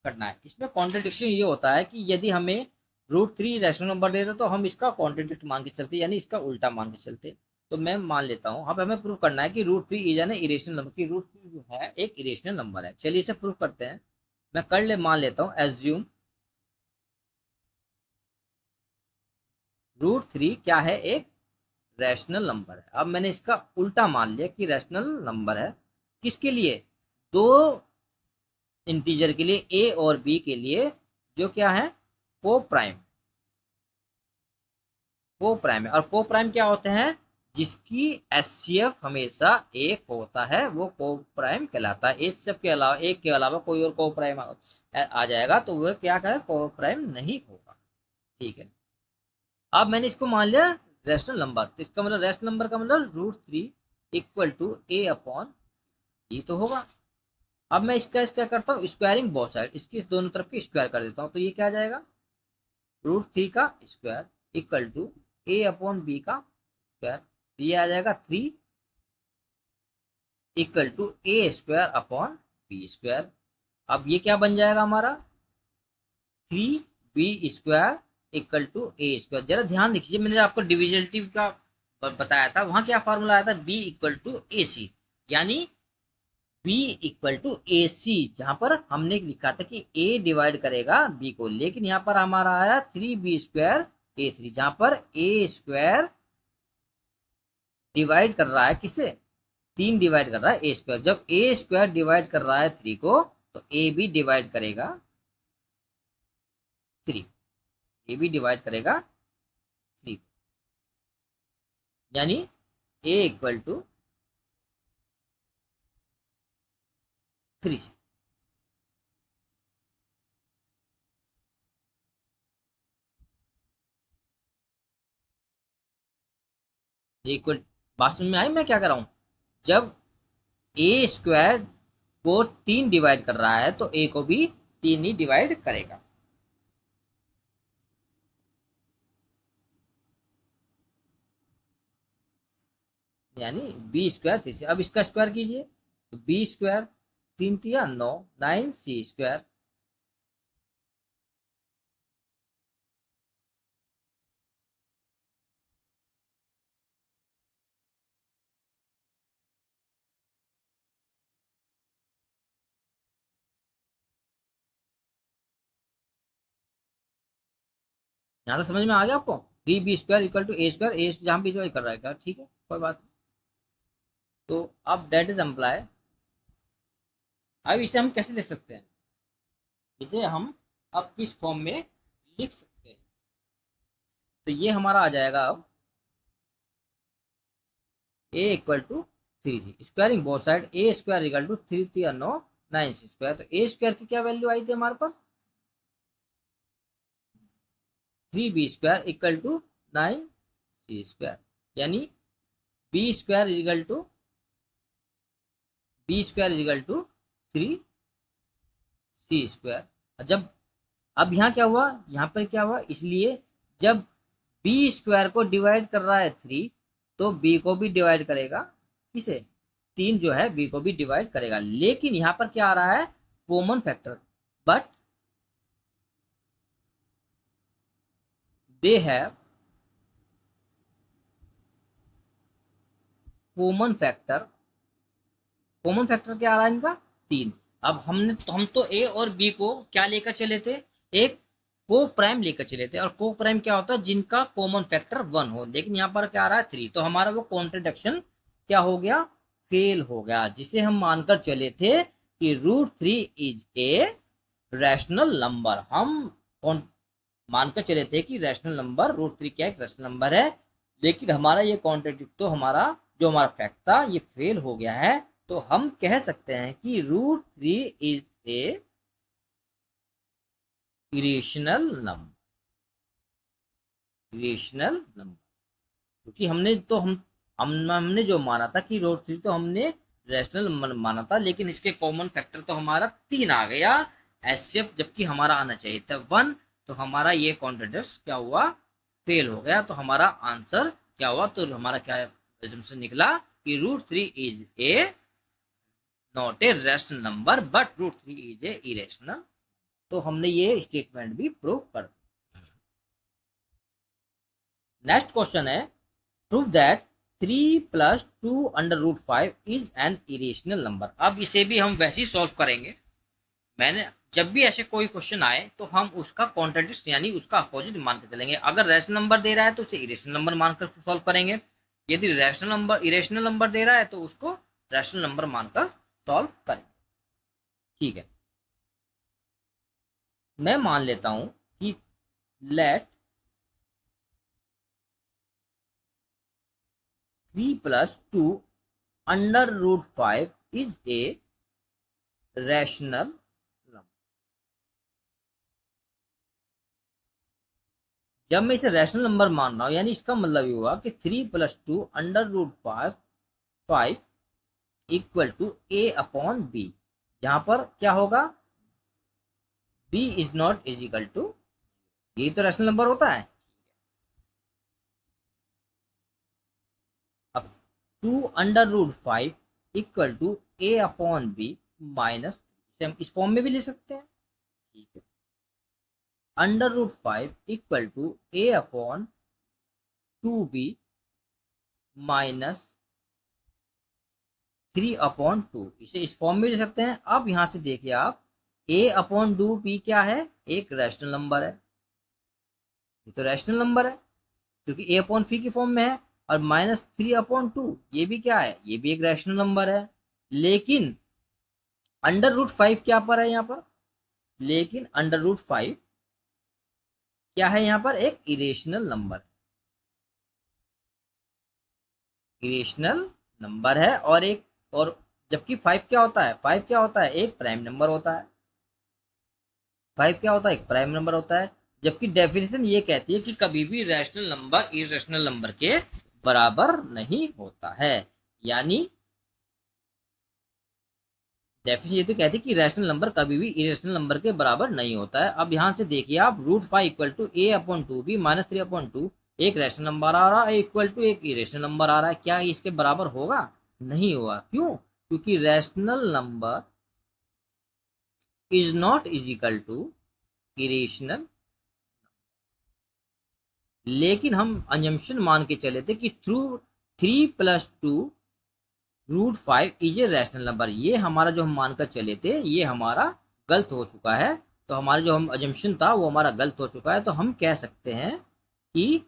करना है। इसमें कॉन्ट्रडिक्शन ये होता है कि यदि हमें √3 रैशनल नंबर दे दो तो हम इसका कॉन्ट्रडिक्ट मान के चलते, यानी इसका उल्टा मान के चलते। तो मैं मान लेता हूँ, अब हमें प्रूव करना है कि √3 इज एन इरेशनल नंबर, की √3 जो है एक इरेशनल नंबर है। चलिए इसे प्रूव करते हैं। मैं मान लेता हूँ, एज्यूम √3 क्या है, एक रैशनल नंबर है। अब मैंने इसका उल्टा मान लिया कि रैशनल नंबर है, किसके लिए, दो इंटीजर के लिए, ए और बी के लिए, जो क्या है को प्राइम है। और को प्राइम क्या होते हैं, जिसकी एचसीएफ हमेशा एक होता है वो को प्राइम कहलाता है। इस सब के अलावा, एक के अलावा कोई और को प्राइम आ जाएगा तो वह क्या कहे, को प्राइम नहीं होगा। ठीक है, अब मैंने इसको मान लिया रैशनल नंबर, तो इसका मतलब रैशनल नंबर का मतलब √3 इक्वल टू ए अपॉन ई तो होगा। अब मैं इसका क्या करता हूँ, स्क्वायरिंग बोथ साइड, इसकी दोनों तरफ की स्क्वायर कर देता हूँ। तो ये क्या आ जाएगा, √3 का square equal to a upon b का स्क्वायर, ये आ जाएगा 3 equal to a square upon b square. अब ये क्या बन जाएगा हमारा, 3b square equal to a square. जरा ध्यान दीजिए, मैंने आपको डिविजिबिलिटी का बताया था, वहां क्या फॉर्मूला आया था, b इक्वल टू ए सी, यानी b इक्वल टू ए सी, जहां पर हमने लिखा था कि a डिवाइड करेगा b को, लेकिन यहाँ पर हमारा आया 3b स्क्वायर a3, जहां पर a स्क्वायर डिवाइड कर रहा है किसे, 3 डिवाइड कर रहा है ए स्क्वायर, जब ए स्क्वायर डिवाइड कर रहा है 3 को तो ए भी डिवाइड करेगा 3, ए भी डिवाइड करेगा 3, यानी ए इक्वल टू 3। इक्वल, बात समझ में आई मैं क्या कर रहा हूं? जब ए स्क्वायर को 3 डिवाइड कर रहा है तो ए को भी 3 ही डिवाइड करेगा। यानी बी स्क्वायर 3 से, अब इसका स्क्वायर कीजिए तो बी स्क्वायर 3 तिया 9, 9 सी स्क्वायर, यहाँ तो समझ में आ गया आपको? 3b square equal to a square, a जहां भी डिवाइड कर रहा है, ठीक है कोई बात नहीं। तो अब दैट इज एम्प्लाई, अब इसे हम कैसे लिख सकते हैं? इसे हम अब किस फॉर्म में लिख सकते हैं? तो ये हमारा आ जाएगा अब a equal to 3c, squaring both side, a square equal to 3 3 9 9 c square. तो ए स्क्वायर की क्या वैल्यू आई थी हमारे पास? 3b square equal to 9 c square, यानी b square equal to 3 c square. जब अब यहाँ क्या हुआ, यहाँ पर क्या हुआ, इसलिए जब बी स्क्वायर को डिवाइड कर रहा है 3 तो बी को भी डिवाइड करेगा, किसे? 3 जो है बी को भी डिवाइड करेगा। लेकिन यहाँ पर क्या आ रहा है? Common factor, but they have common factor. Common factor क्या आ रहा है इनका? 3। अब हम तो ए और बी को क्या लेकर चले थे? एक को प्राइम लेकर चले थे, और को प्राइम क्या होता है? जिनका कॉमन फैक्टर 1 हो। लेकिन यहाँ पर क्या आ रहा है? 3। तो हमारा वो कॉन्ट्रडिक्शन क्या हो गया? फेल हो गया, जिसे हम मानकर चले थे कि √3 इज ए रैशनल नंबर। हम मानकर चले थे कि रैशनल नंबर √3 क्या एक रैशनल नंबर है, लेकिन हमारा ये कॉन्ट्रडिक्ट, तो हमारा जो हमारा फैक्ट था ये फेल हो गया है। तो हम कह सकते हैं कि √3 is a irrational number, irrational number, क्योंकि हमने जो माना था कि √3 तो हमने रैशनल माना था, लेकिन इसके कॉमन फैक्टर तो हमारा 3 आ गया एचसीएफ, जबकि हमारा आना चाहिए था 1। तो हमारा ये कॉन्ट्रडिक्ट क्या हुआ? फेल हो गया। तो हमारा आंसर क्या हुआ? तो हमारा क्या एजम्पशन निकला कि √3 is a not a rational number but √3 is a irrational. तो हमने ये स्टेटमेंट भी प्रूव कर दिया। नेक्स्ट क्वेश्चन है, prove that 3 + 2 √5 is an irrational number. अब इसे भी हम वैसे ही सॉल्व करेंगे। मैंने जब भी ऐसे कोई क्वेश्चन आए तो हम उसका कॉन्ट्रडिक्ट यानी उसका अपोजिट मानकर चलेंगे। अगर रैशनल नंबर दे रहा है तो उसे इरेशनल नंबर मानकर सॉल्व करेंगे, यदि रैशनल नंबर इरेशनल नंबर दे रहा है तो उसको रैशनल नंबर मानकर सॉल्व करेंगे। ठीक है, मैं मान लेता हूं कि let 3 + 2 √5 is a rational number. जब मैं इसे रैशनल नंबर मान रहा हूं, यानी इसका मतलब ये हुआ कि 3 + 2 √5 इक्वल टू a/b, जहां पर क्या होगा? b is not is equal to, यही तो रैशनल नंबर होता है। अब 2 √5 इक्वल टू a/b माइनस, इसे हम इस फॉर्म में भी ले सकते हैं। ठीक है, √5 इक्वल टू a/2b माइनस 3/2, इसे इस फॉर्म में ले सकते हैं। अब यहां से देखिए आप, a/2b क्या है? एक रैशनल नंबर है, ये तो रैशनल नंबर है क्योंकि a/c की फॉर्म में है। और -3/2 ये भी क्या है, ये भी एक रैशनल नंबर है। लेकिन √5 क्या पर है यहाँ पर, लेकिन √5 क्या है यहाँ पर, एक इरेशनल नंबर, इरेशनल नंबर है। और जबकि 5 क्या होता है, 5 क्या होता है, एक प्राइम नंबर होता है। 5 क्या होता है, एक प्राइम नंबर होता है। जबकि डेफिनेशन ये कहती है कि कभी भी रैशनल नंबर इरेशनल नंबर के बराबर नहीं होता है। यानी डेफिनेशन ये तो कहती है कि रैशनल नंबर कभी भी इरेशनल नंबर के बराबर नहीं होता है। अब यहाँ से देखिए आप, √5 = a/2 भी -3/2 एक रैशनल नंबर आ रहा है, इक्वल टू एक इरेशनल नंबर आ रहा है। क्या इसके बराबर होगा, नहीं होगा। क्यों, क्योंकि rational number is not is equal to irrational. लेकिन हम अजम्पशन मान के चले थे कि 3 + 2 √5 इज ए रैशनल नंबर। ये हमारा जो हम मानकर चले थे ये हमारा गलत हो चुका है। तो हमारा जो हम अजम्पशन था वो हमारा गलत हो चुका है। तो हम कह सकते हैं कि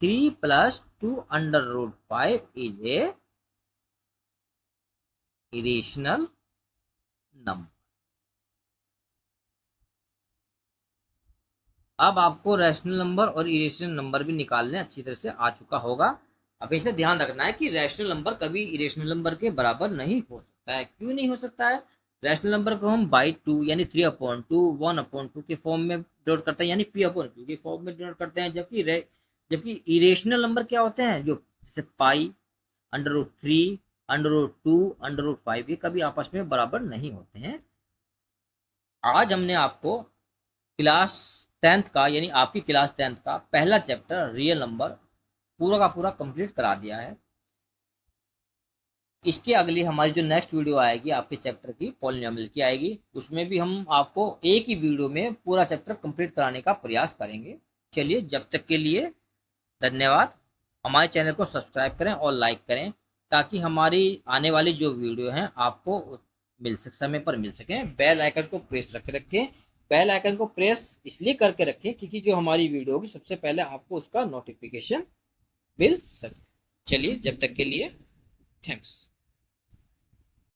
3 + 2 √5 इज ए इरेशनल नंबर। अब आपको रैशनल नंबर और इरेशनल नंबर भी निकालने अच्छी तरह से आ चुका होगा। अब इसे ध्यान रखना है कि रैशनल नंबर कभी इरेशनल नंबर के बराबर नहीं हो सकता है। क्यों नहीं हो सकता है, रैशनल नंबर को हम बाई 2 यानी 3/2 1/2 के फॉर्म में डिनोट करते हैं, यानी p/q के फॉर्म में डिनोट करते हैं। जबकि इरेशनल नंबर क्या होते हैं, जो जैसे पाई, √3, √2, √5 ये कभी आपस में बराबर नहीं होते हैं। आज हमने आपको क्लास 10th का, यानी आपकी क्लास 10th का पहला चैप्टर रियल नंबर पूरा का पूरा कंप्लीट करा दिया है। इसके अगली हमारी जो नेक्स्ट वीडियो आएगी आपके चैप्टर की पॉलिनोमियल की आएगी, उसमें भी हम आपको एक ही वीडियो में पूरा चैप्टर कंप्लीट कराने का प्रयास करेंगे। चलिए, जब तक के लिए धन्यवाद। हमारे चैनल को सब्सक्राइब करें और लाइक करें ताकि हमारी आने वाली जो वीडियो हैं आपको समय पर मिल सके। बेल आइकन को प्रेस रखे रखें। बेल आइकन को प्रेस इसलिए करके रखें क्योंकि जो हमारी वीडियो होगी सबसे पहले आपको उसका नोटिफिकेशन मिल सके। चलिए, जब तक के लिए थैंक्स।